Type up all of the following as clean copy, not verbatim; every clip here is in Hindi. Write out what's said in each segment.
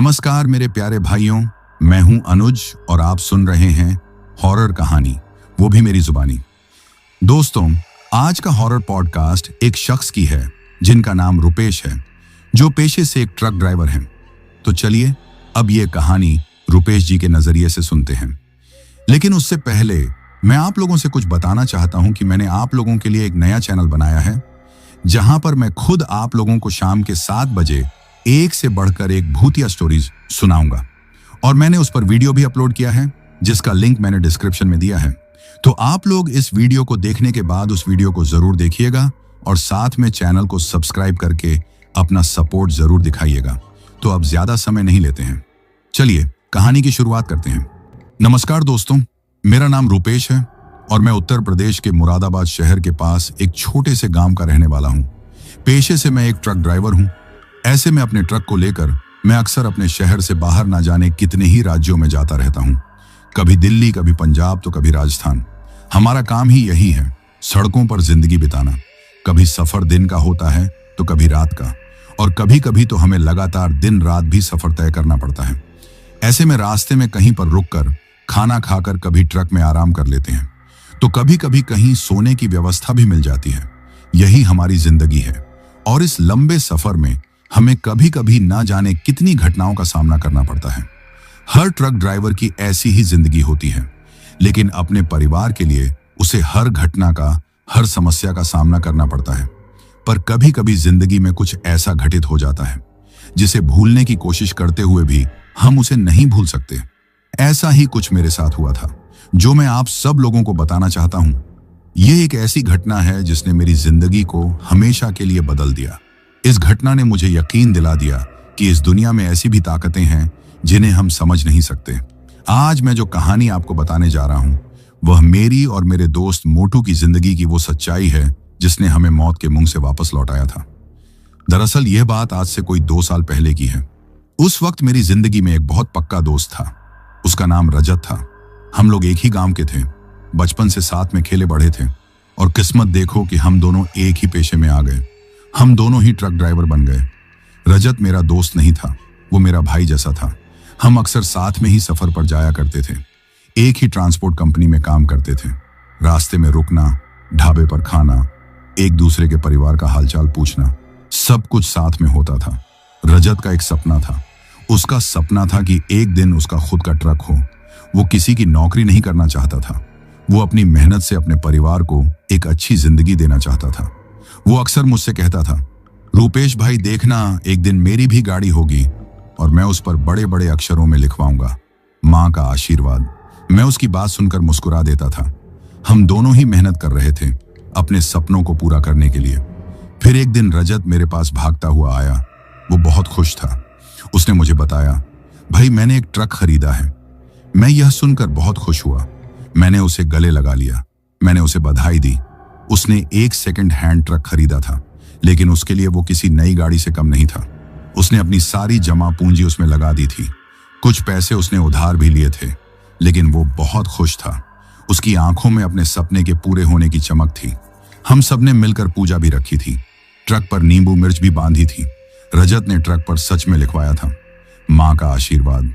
नमस्कार मेरे प्यारे भाइयों, मैं हूं अनुज और आप सुन रहे हैं हॉरर कहानी, वो भी मेरी जुबानी। दोस्तों, आज का हॉरर पॉडकास्ट एक शख्स की है जिनका नाम रुपेश है, जो पेशे से एक ट्रक ड्राइवर हैं। तो चलिए अब ये कहानी रुपेश जी के नजरिए से सुनते हैं। लेकिन उससे पहले मैं आप लोगों से कुछ बताना चाहता हूं कि मैंने आप लोगों के लिए एक नया चैनल बनाया है, जहां पर मैं खुद आप लोगों को शाम के 7 बजे एक से बढ़कर एक भूतिया स्टोरीज सुनाऊंगा। और मैंने उस पर वीडियो भी अपलोड किया है, जिसका लिंक मैंने डिस्क्रिप्शन में दिया है। तो आप लोग इस वीडियो को देखने के बाद उस वीडियो को जरूर देखिएगा और साथ में चैनल को सब्सक्राइब करके अपना सपोर्ट जरूर दिखाइएगा। तो अब ज्यादा समय नहीं लेते हैं, चलिए कहानी की शुरुआत करते हैं। नमस्कार दोस्तों, मेरा नाम रुपेश है और मैं उत्तर प्रदेश के मुरादाबाद शहर के पास एक छोटे से गांव का रहने वाला हूं। पेशे से मैं एक ट्रक ड्राइवर हूं। ऐसे में अपने ट्रक को लेकर मैं अक्सर अपने शहर से बाहर ना जाने कितने ही राज्यों में जाता रहता हूं। कभी दिल्ली, कभी पंजाब, तो कभी राजस्थान। हमारा काम ही यही है, सड़कों पर जिंदगी बिताना। कभी सफर दिन का होता है तो कभी रात का, और कभी कभी तो हमें लगातार दिन रात भी सफर तय करना पड़ता है। ऐसे में रास्ते में कहीं पर रुककर खाना खाकर कभी ट्रक में आराम कर लेते हैं, तो कभी कभी कहीं सोने की व्यवस्था भी मिल जाती है। यही हमारी जिंदगी है और इस लंबे सफर में हमें कभी कभी ना जाने कितनी घटनाओं का सामना करना पड़ता है। हर ट्रक ड्राइवर की ऐसी ही जिंदगी होती है, लेकिन अपने परिवार के लिए उसे हर घटना का, हर समस्या का सामना करना पड़ता है। पर कभी कभी जिंदगी में कुछ ऐसा घटित हो जाता है जिसे भूलने की कोशिश करते हुए भी हम उसे नहीं भूल सकते। ऐसा ही कुछ मेरे साथ हुआ था, जो मैं आप सब लोगों को बताना चाहता हूं। यह एक ऐसी घटना है जिसने मेरी जिंदगी को हमेशा के लिए बदल दिया। इस घटना ने मुझे यकीन दिला दिया कि इस दुनिया में ऐसी भी ताकतें हैं जिन्हें हम समझ नहीं सकते। आज मैं जो कहानी आपको बताने जा रहा हूं, वह मेरी और मेरे दोस्त मोटू की जिंदगी की वो सच्चाई है जिसने हमें मौत के मुंह से वापस लौटाया था। दरअसल यह बात आज से कोई 2 साल पहले की है। उस वक्त मेरी जिंदगी में एक बहुत पक्का दोस्त था। उसका नाम रजत था। हम लोग एक ही गांव के थे, बचपन से साथ में खेले बढ़े थे, और किस्मत देखो कि हम दोनों एक ही पेशे में आ गए। हम दोनों ही ट्रक ड्राइवर बन गए। रजत मेरा दोस्त नहीं था, वो मेरा भाई जैसा था। हम अक्सर साथ में ही सफर पर जाया करते थे, एक ही ट्रांसपोर्ट कंपनी में काम करते थे। रास्ते में रुकना, ढाबे पर खाना, एक दूसरे के परिवार का हालचाल पूछना, सब कुछ साथ में होता था। रजत का एक सपना था। उसका सपना था कि एक दिन उसका खुद का ट्रक हो। वो किसी की नौकरी नहीं करना चाहता था। वो अपनी मेहनत से अपने परिवार को एक अच्छी जिंदगी देना चाहता था। वो अक्सर मुझसे कहता था, रुपेश भाई देखना, एक दिन मेरी भी गाड़ी होगी और मैं उस पर बड़े बड़े अक्षरों में लिखवाऊंगा, माँ का आशीर्वाद। मैं उसकी बात सुनकर मुस्कुरा देता था। हम दोनों ही मेहनत कर रहे थे अपने सपनों को पूरा करने के लिए। फिर एक दिन रजत मेरे पास भागता हुआ आया। वो बहुत खुश था। उसने मुझे बताया, भाई मैंने एक ट्रक खरीदा है। मैं यह सुनकर बहुत खुश हुआ। मैंने उसे गले लगा लिया। मैंने उसे बधाई दी। उसने एक सेकंड हैंड ट्रक खरीदा था, लेकिन उसके लिए वो किसी नई गाड़ी से कम नहीं था। उसने अपनी सारी जमा पूंजी उसमें लगा दी थी। कुछ पैसे उसने उधार भी लिए थे, लेकिन वो बहुत खुश था। उसकी आंखों में अपने सपने के पूरे होने की चमक थी। हम सबने मिलकर पूजा भी रखी थी। ट्रक पर नींबू मिर्च भी बांधी थी। रजत ने ट्रक पर सच में लिखवाया था, माँ का आशीर्वाद।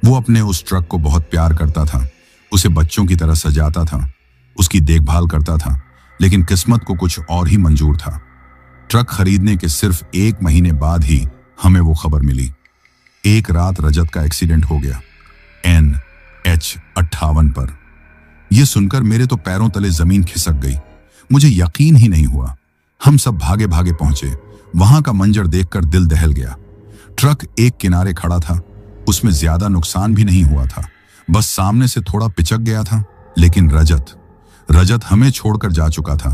वो अपने उस ट्रक को बहुत प्यार करता था। उसे बच्चों की तरह सजाता था, उसकी देखभाल करता था। लेकिन किस्मत को कुछ और ही मंजूर था। ट्रक खरीदने के सिर्फ 1 महीने बाद ही हमें वो खबर मिली। एक रात रजत का एक्सीडेंट हो गया, NH 58 पर। यह सुनकर मेरे तो पैरों तले जमीन खिसक गई। मुझे यकीन ही नहीं हुआ। हम सब भागे भागे पहुंचे। वहां का मंजर देखकर दिल दहल गया। ट्रक एक किनारे खड़ा था। उसमें ज्यादा नुकसान भी नहीं हुआ था, बस सामने से थोड़ा पिचक गया था। लेकिन रजत हमें छोड़कर जा चुका था।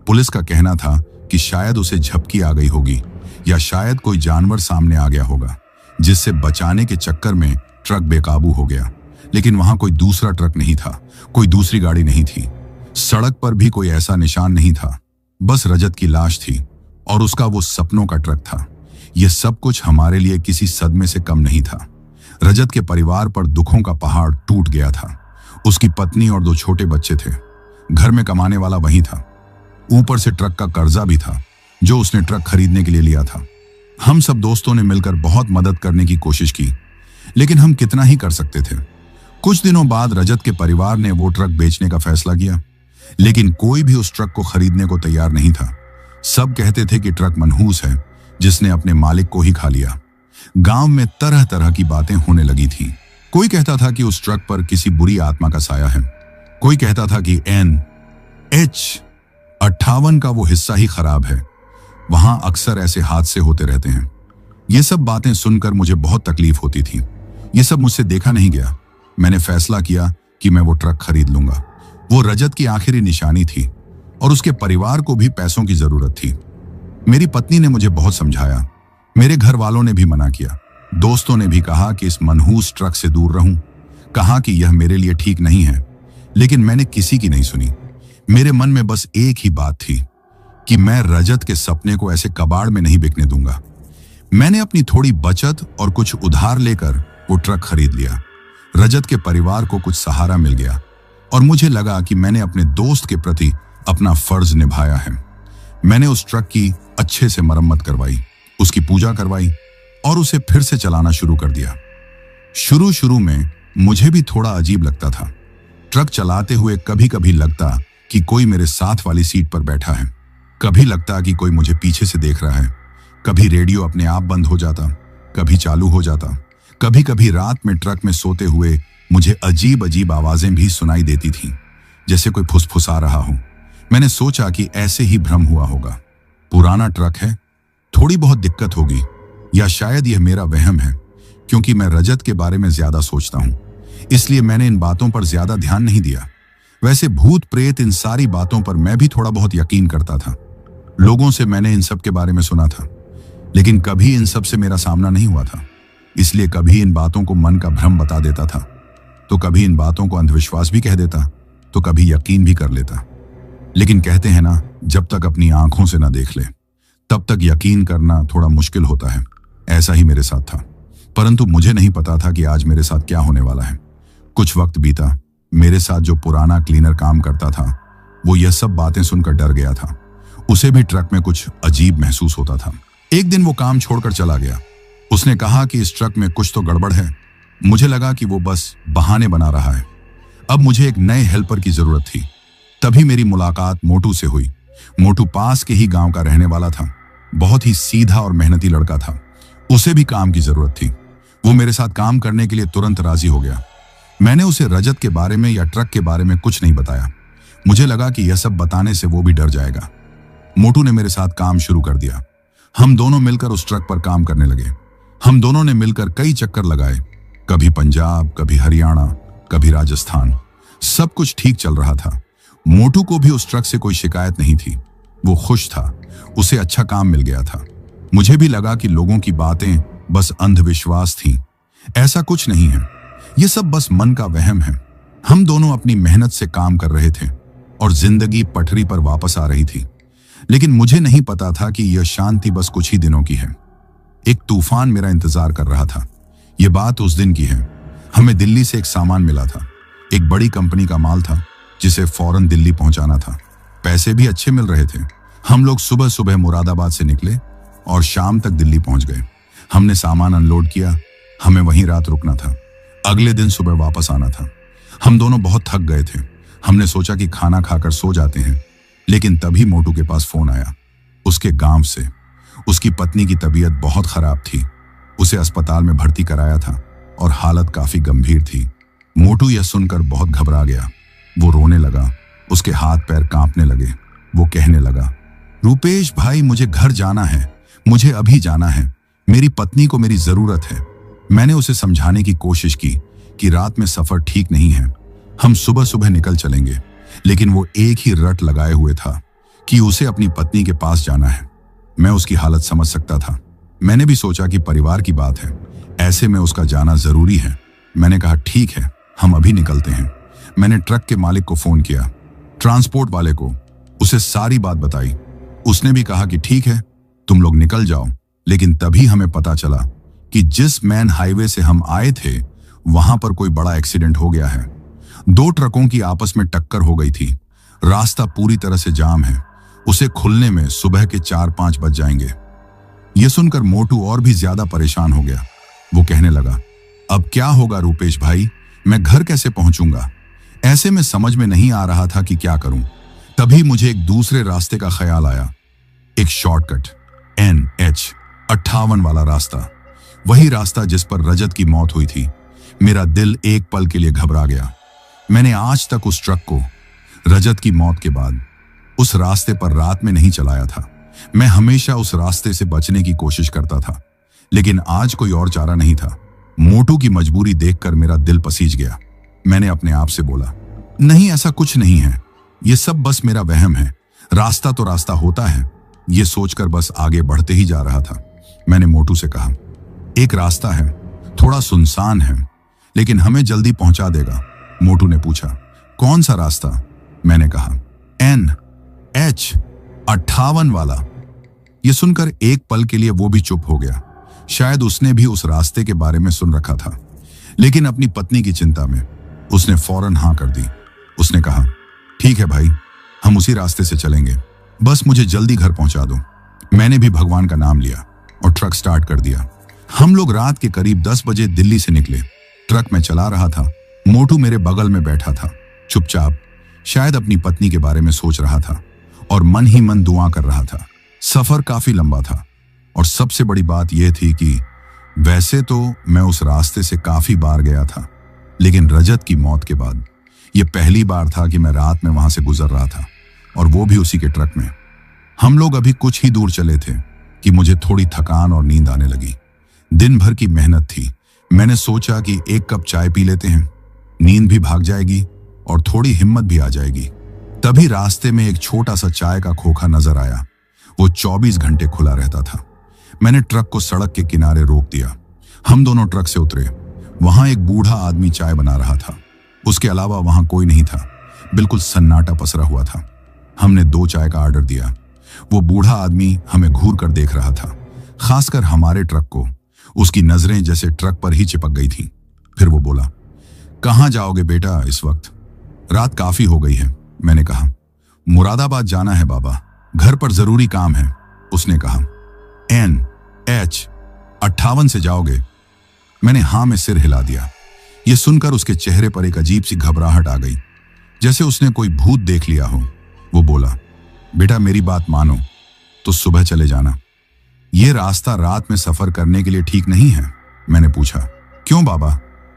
पुलिस का कहना था कि शायद उसे झपकी आ गई होगी, या शायद कोई जानवर सामने आ गया होगा, जिससे बचाने के चक्कर में ट्रक बेकाबू हो गया। लेकिन वहां कोई दूसरा ट्रक नहीं था, कोई दूसरी गाड़ी नहीं थी। सड़क पर भी कोई ऐसा निशान नहीं था। बस रजत की लाश थी और उसका वो सपनों का ट्रक था। यह सब कुछ हमारे लिए किसी सदमे से कम नहीं था। रजत के परिवार पर दुखों का पहाड़ टूट गया था। उसकी पत्नी और 2 छोटे बच्चे थे। घर में कमाने वाला वही था। ऊपर से ट्रक का कर्जा भी था, जो उसने ट्रक खरीदने के लिए लिया था। हम सब दोस्तों ने मिलकर बहुत मदद करने की कोशिश की, लेकिन हम कितना ही कर सकते थे। कुछ दिनों बाद रजत के परिवार ने वो ट्रक बेचने का फैसला किया, लेकिन कोई भी उस ट्रक को खरीदने को तैयार नहीं था। सब कहते थे कि ट्रक मनहूस है, जिसने अपने मालिक को ही खा लिया। गांव में तरह तरह की बातें होने लगी थीं। कोई कहता था कि उस ट्रक पर किसी बुरी आत्मा का साया है। कोई कहता था कि NH58 का वो हिस्सा ही खराब है, वहां अक्सर ऐसे हादसे होते रहते हैं। ये सब बातें सुनकर मुझे बहुत तकलीफ होती थी। ये सब मुझसे देखा नहीं गया। मैंने फैसला किया कि मैं वो ट्रक खरीद लूंगा। वो रजत की आखिरी निशानी थी और उसके परिवार को भी पैसों की जरूरत थी। मेरी पत्नी ने मुझे बहुत समझाया, मेरे घर वालों ने भी मना किया, दोस्तों ने भी कहा कि इस मनहूस ट्रक से दूर रहूं, कहा कि यह मेरे लिए ठीक नहीं है, लेकिन मैंने किसी की नहीं सुनी। मेरे मन में बस एक ही बात थी कि मैं रजत के सपने को ऐसे कबाड़ में नहीं बिकने दूंगा। मैंने अपनी थोड़ी बचत और कुछ उधार लेकर वो ट्रक खरीद लिया। रजत के परिवार को कुछ सहारा मिल गया और मुझे लगा कि मैंने अपने दोस्त के प्रति अपना फर्ज निभाया है। मैंने उस ट्रक की अच्छे से मरम्मत करवाई, उसकी पूजा करवाई और उसे फिर से चलाना शुरू कर दिया। शुरू में मुझे भी थोड़ा अजीब लगता था। ट्रक चलाते हुए कभी कभी लगता कि कोई मेरे साथ वाली सीट पर बैठा है, कभी लगता कि कोई मुझे पीछे से देख रहा है। कभी रेडियो अपने आप बंद हो जाता, कभी चालू हो जाता। कभी कभी रात में ट्रक में सोते हुए मुझे अजीब अजीब आवाजें भी सुनाई देती थीं, जैसे कोई फुसफुसा रहा हो। मैंने सोचा कि ऐसे ही भ्रम हुआ होगा। पुराना ट्रक है, थोड़ी बहुत दिक्कत होगी, या शायद यह मेरा वहम है, क्योंकि मैं रजत के बारे में ज्यादा सोचता हूं, इसलिए मैंने इन बातों पर ज्यादा ध्यान नहीं दिया। वैसे भूत प्रेत इन सारी बातों पर मैं भी थोड़ा बहुत यकीन करता था। लोगों से मैंने इन सब के बारे में सुना था, लेकिन कभी इन सब से मेरा सामना नहीं हुआ था, इसलिए कभी इन बातों को मन का भ्रम बता देता था, तो कभी इन बातों को अंधविश्वास भी कह देता, तो कभी यकीन भी कर लेता। लेकिन कहते हैं ना, जब तक अपनी आंखों से ना देख ले तब तक यकीन करना थोड़ा मुश्किल होता है। ऐसा ही मेरे साथ था, परंतु मुझे नहीं पता था कि आज मेरे साथ क्या होने वाला है। कुछ वक्त बीता, मेरे साथ जो पुराना क्लीनर काम करता था वो यह सब बातें सुनकर डर गया था। उसे भी ट्रक में कुछ अजीब महसूस होता था। एक दिन वो काम छोड़कर चला गया। उसने कहा कि इस ट्रक में कुछ तो गड़बड़ है। मुझे लगा कि वो बस बहाने बना रहा है। अब मुझे एक नए हेल्पर की जरूरत थी। तभी मेरी मुलाकात मोटू से हुई। मोटू पास के ही गांव का रहने वाला था, बहुत ही सीधा और मेहनती लड़का था। उसे भी काम की जरूरत थी। वो मेरे साथ काम करने के लिए तुरंत राजी हो गया। मैंने उसे रजत के बारे में या ट्रक के बारे में कुछ नहीं बताया। मुझे लगा कि यह सब बताने से वो भी डर जाएगा। मोटू ने मेरे साथ काम शुरू कर दिया। हम दोनों मिलकर उस ट्रक पर काम करने लगे। हम दोनों ने मिलकर कई चक्कर लगाए, कभी पंजाब, कभी हरियाणा, कभी राजस्थान। सब कुछ ठीक चल रहा था। मोटू को भी उस ट्रक से कोई शिकायत नहीं थी। वो खुश था, उसे अच्छा काम मिल गया था। मुझे भी लगा कि लोगों की बातें बस अंधविश्वास थीं। ऐसा कुछ नहीं है, ये सब बस मन का वहम है। हम दोनों अपनी मेहनत से काम कर रहे थे और जिंदगी पटरी पर वापस आ रही थी। लेकिन मुझे नहीं पता था कि यह शांति बस कुछ ही दिनों की है। एक तूफान मेरा इंतजार कर रहा था। यह बात उस दिन की है। हमें दिल्ली से एक सामान मिला था। एक बड़ी कंपनी का माल था जिसे फौरन दिल्ली पहुंचाना था। पैसे भी अच्छे मिल रहे थे। हम लोग सुबह सुबह मुरादाबाद से निकले और शाम तक दिल्ली पहुंच गए। हमने सामान अनलोड किया। हमें वहीं रात रुकना था। अगले दिन सुबह वापस आना था। हम दोनों बहुत थक गए थे। हमने सोचा कि खाना खाकर सो जाते हैं, लेकिन तभी मोटू के पास फोन आया उसके गांव से। उसकी पत्नी की तबीयत बहुत खराब थी। उसे अस्पताल में भर्ती कराया था और हालत काफी गंभीर थी। मोटू यह सुनकर बहुत घबरा गया। वो रोने लगा, उसके हाथ पैर कांपने लगे। वो कहने लगा, रूपेश भाई, मुझे घर जाना है, मुझे अभी जाना है। मेरी पत्नी को मेरी जरूरत है। मैंने उसे समझाने की कोशिश की कि रात में सफर ठीक नहीं है, हम सुबह सुबह निकल चलेंगे, लेकिन वो एक ही रट लगाए हुए था कि उसे अपनी पत्नी के पास जाना है। मैं उसकी हालत समझ सकता था। मैंने भी सोचा कि परिवार की बात है, ऐसे में उसका जाना जरूरी है। मैंने कहा, ठीक है, हम अभी निकलते हैं। मैंने ट्रक के मालिक को फोन किया, ट्रांसपोर्ट वाले को, उसे सारी बात बताई। उसने भी कहा कि ठीक है, तुम लोग निकल जाओ। लेकिन तभी हमें पता चला कि जिस मेन हाईवे से हम आए थे वहां पर कोई बड़ा एक्सीडेंट हो गया है। दो ट्रकों की आपस में टक्कर हो गई थी। रास्ता पूरी तरह से जाम है। उसे खुलने में सुबह के 4-5 बज जाएंगे। यह सुनकर मोटू और भी ज्यादा परेशान हो गया। वो कहने लगा, अब क्या होगा रूपेश भाई, मैं घर कैसे पहुंचूंगा? ऐसे में समझ में नहीं आ रहा था कि क्या करूं। तभी मुझे एक दूसरे रास्ते का ख्याल आया, एक शॉर्टकट, NH 58 वाला रास्ता, वही रास्ता जिस पर रजत की मौत हुई थी। मेरा दिल एक पल के लिए घबरा गया। मैंने आज तक उस ट्रक को रजत की मौत के बाद उस रास्ते पर रात में नहीं चलाया था। मैं हमेशा उस रास्ते से बचने की कोशिश करता था, लेकिन आज कोई और चारा नहीं था। मोटू की मजबूरी देखकर मेरा दिल पसीज गया। मैंने अपने आप से बोला, नहीं, ऐसा कुछ नहीं है, ये सब बस मेरा वहम है, रास्ता तो रास्ता होता है। ये सोचकर बस आगे बढ़ते ही जा रहा था। मैंने मोटू से कहा, एक रास्ता है, थोड़ा सुनसान है, लेकिन हमें जल्दी पहुंचा देगा। मोटू ने पूछा, कौन सा रास्ता? मैंने कहा, NH 58 वाला। यह सुनकर एक पल के लिए वो भी चुप हो गया। शायद उसने भी उस रास्ते के बारे में सुन रखा था, लेकिन अपनी पत्नी की चिंता में उसने फौरन हाँ कर दी। उसने कहा, ठीक है भाई, हम उसी रास्ते से चलेंगे, बस मुझे जल्दी घर पहुंचा दो। मैंने भी भगवान का नाम लिया और ट्रक स्टार्ट कर दिया। हम लोग रात के करीब 10 बजे दिल्ली से निकले। ट्रक में चला रहा था। मोटू मेरे बगल में बैठा था, चुपचाप, शायद अपनी पत्नी के बारे में सोच रहा था और मन ही मन दुआ कर रहा था। सफर काफी लंबा था और सबसे बड़ी बात यह थी कि वैसे तो मैं उस रास्ते से काफी बार गया था, लेकिन रजत की मौत के बाद यह पहली बार था कि मैं रात में वहां से गुजर रहा था, और वो भी उसी के ट्रक में। हम लोग अभी कुछ ही दूर चले थे कि मुझे थोड़ी थकान और नींद आने लगी। दिन भर की मेहनत थी। मैंने सोचा कि एक कप चाय पी लेते हैं, नींद भी भाग जाएगी और थोड़ी हिम्मत भी आ जाएगी। तभी रास्ते में एक छोटा सा चाय का खोखा नजर आया। वो 24 घंटे खुला रहता था। मैंने ट्रक को सड़क के किनारे रोक दिया। हम दोनों ट्रक से उतरे। वहां एक बूढ़ा आदमी चाय बना रहा था। उसके अलावा वहां कोई नहीं था। बिल्कुल सन्नाटा पसरा हुआ था। हमने 2 चाय का ऑर्डर दिया। वो बूढ़ा आदमी हमें घूर कर देख रहा था, खासकर हमारे ट्रक को। उसकी नजरें जैसे ट्रक पर ही चिपक गई थीं। फिर वो बोला, कहां जाओगे बेटा इस वक्त? रात काफी हो गई है। मैंने कहा, मुरादाबाद जाना है बाबा, घर पर जरूरी काम है। उसने कहा, NH 58 से जाओगे? मैंने हाँ में सिर हिला दिया। यह सुनकर उसके चेहरे पर एक अजीब सी घबराहट आ गई, जैसे उसने कोई भूत देख लिया हो। वो बोला, बेटा मेरी बात मानो तो सुबह चले जाना। यह रास्ता रात में सफर करने के लिए ठीक नहीं है। मैंने पूछा, क्यों बाबा,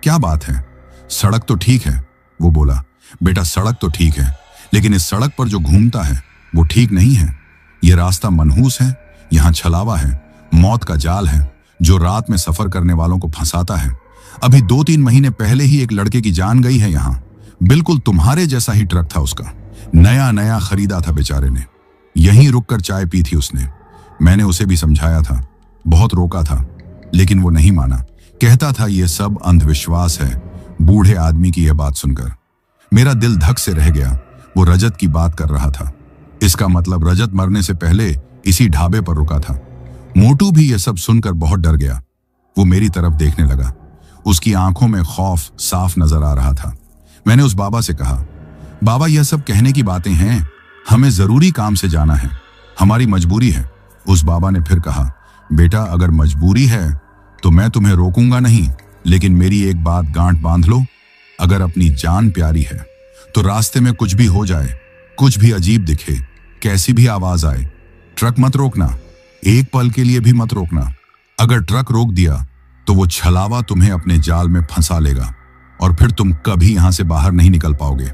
क्या बात है? सड़क तो ठीक है। वो बोला, बेटा सड़क तो ठीक है, लेकिन इस सड़क पर जो घूमता है वो ठीक नहीं है। यह रास्ता मनहूस है, यहां छलावा है, मौत का जाल है जो रात में सफर करने वालों को फंसाता है। अभी 2-3 महीने पहले ही एक लड़के की जान गई है यहां। बिल्कुल तुम्हारे जैसा ही ट्रक था उसका, नया नया खरीदा था बेचारे ने। यहीं रुककर चाय पी थी उसने। मैंने उसे भी समझाया था, बहुत रोका था, लेकिन वो नहीं माना। कहता था यह सब अंधविश्वास है। बूढ़े आदमी की यह बात सुनकर मेरा दिल धक से रह गया। वो रजत की बात कर रहा था। इसका मतलब रजत मरने से पहले इसी ढाबे पर रुका था। मोटू भी यह सब सुनकर बहुत डर गया। वो मेरी तरफ देखने लगा। उसकी आंखों में खौफ साफ नजर आ रहा था। मैंने उस बाबा से कहा, बाबा यह सब कहने की बातें हैं, हमें जरूरी काम से जाना है, हमारी मजबूरी है। उस बाबा ने फिर कहा, बेटा अगर मजबूरी है तो मैं तुम्हें रोकूंगा नहीं, लेकिन मेरी एक बात गांठ बांध लो, अगर अपनी जान प्यारी है तो रास्ते में कुछ भी हो जाए, कुछ भी अजीब दिखे, कैसी भी आवाज आए, ट्रक मत रोकना, एक पल के लिए भी मत रोकना। अगर ट्रक रोक दिया तो वो छलावा तुम्हें अपने जाल में फंसा लेगा और फिर तुम कभी यहां से बाहर नहीं निकल पाओगे,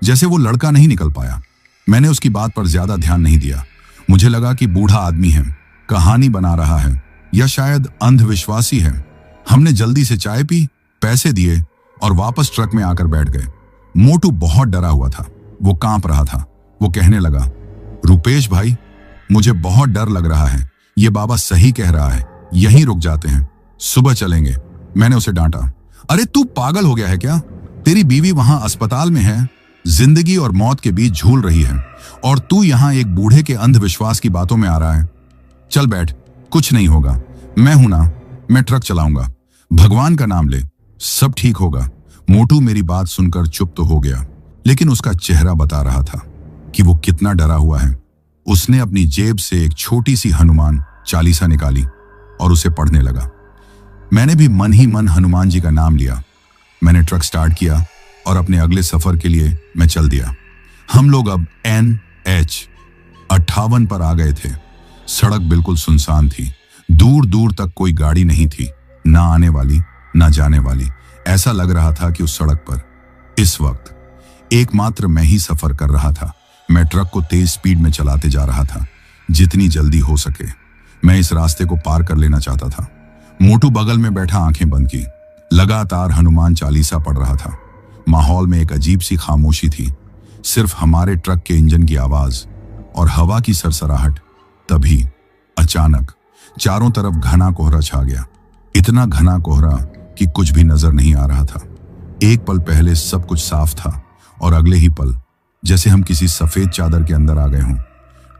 जैसे वो लड़का नहीं निकल पाया। मैंने उसकी बात पर ज्यादा ध्यान नहीं दिया। मुझे लगा कि बूढ़ा आदमी है, कहानी बना रहा है या शायद अंधविश्वासी है। हमने जल्दी से चाय पी, पैसे दिए और वापस ट्रक में आकर बैठ गए। मोटू बहुत डरा हुआ था, वो कांप रहा था। वो कहने लगा, रूपेश भाई मुझे बहुत डर लग रहा है, ये बाबा सही कह रहा है, यहीं रुक जाते हैं, सुबह चलेंगे। मैंने उसे डांटा, अरे तू पागल हो गया है क्या? तेरी बीवी वहां अस्पताल में है, जिंदगी और मौत के बीच झूल रही है, और तू यहां एक बूढ़े के अंधविश्वास की बातों में आ रहा है। चल बैठ, कुछ नहीं होगा, मैं हूं ना, मैं ट्रक चलाऊंगा, भगवान का नाम ले, सब ठीक होगा। मोटू मेरी बात सुनकर चुप तो हो गया, लेकिन उसका चेहरा बता रहा था कि वो कितना डरा हुआ है। उसने अपनी जेब से एक छोटी सी हनुमान चालीसा निकाली और उसे पढ़ने लगा। मैंने भी मन ही मन हनुमान जी का नाम लिया। मैंने ट्रक स्टार्ट किया और अपने अगले सफर के लिए मैं चल दिया। हम लोग अब NH 58 पर आ गए थे। सड़क बिल्कुल सुनसान थी। दूर दूर तक कोई गाड़ी नहीं थी, ना आने वाली ना जाने वाली। ऐसा लग रहा था कि उस सड़क पर इस वक्त एकमात्र मैं ही सफर कर रहा था। मैं ट्रक को तेज स्पीड में चलाते जा रहा था, जितनी जल्दी हो सके। मैं इस रास्ते को पार कर लेना चाहता था। मोटू बगल में बैठा आंखें बंद की, लगातार हनुमान चालीसा पढ़ रहा था। माहौल में एक अजीब सी खामोशी थी, सिर्फ हमारे ट्रक के इंजन की आवाज और हवा की सरसराहट। तभी अचानक चारों तरफ घना कोहरा छा गया। इतना घना कोहरा कि कुछ भी नजर नहीं आ रहा था। एक पल पहले सब कुछ साफ था और अगले ही पल जैसे हम किसी सफेद चादर के अंदर आ गए हों।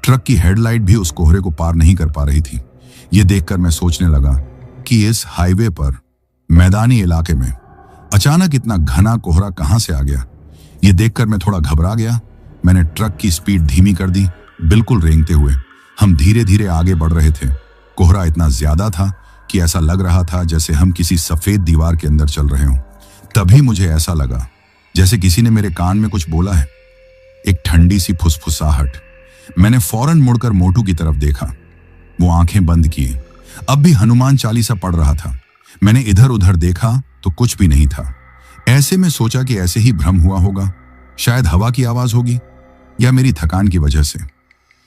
ट्रक की हेडलाइट भी उस कोहरे को पार नहीं कर पा रही थी। यह देखकर मैं सोचने लगा कि इस हाईवे पर, मैदानी इलाके में अचानक इतना घना कोहरा कहां से आ गया। यह देखकर मैं थोड़ा घबरा गया। मैंने ट्रक की स्पीड धीमी कर दी, बिल्कुल रेंगते हुए। हम धीरे धीरे आगे बढ़ रहे थे। कोहरा इतना ज्यादा था कि ऐसा लग रहा था जैसे हम किसी सफेद दीवार के अंदर चल रहे हों। तभी मुझे ऐसा लगा जैसे किसी ने मेरे कान में कुछ बोला है, एक ठंडी सी फुसफुसाहट। मैंने फौरन मुड़कर मोटू की तरफ देखा। वो आंखें बंद किए, अब भी हनुमान चालीसा पढ़ रहा था। मैंने इधर उधर देखा तो कुछ भी नहीं था। ऐसे में सोचा कि ऐसे ही भ्रम हुआ होगा, शायद हवा की आवाज होगी या मेरी थकान की वजह से।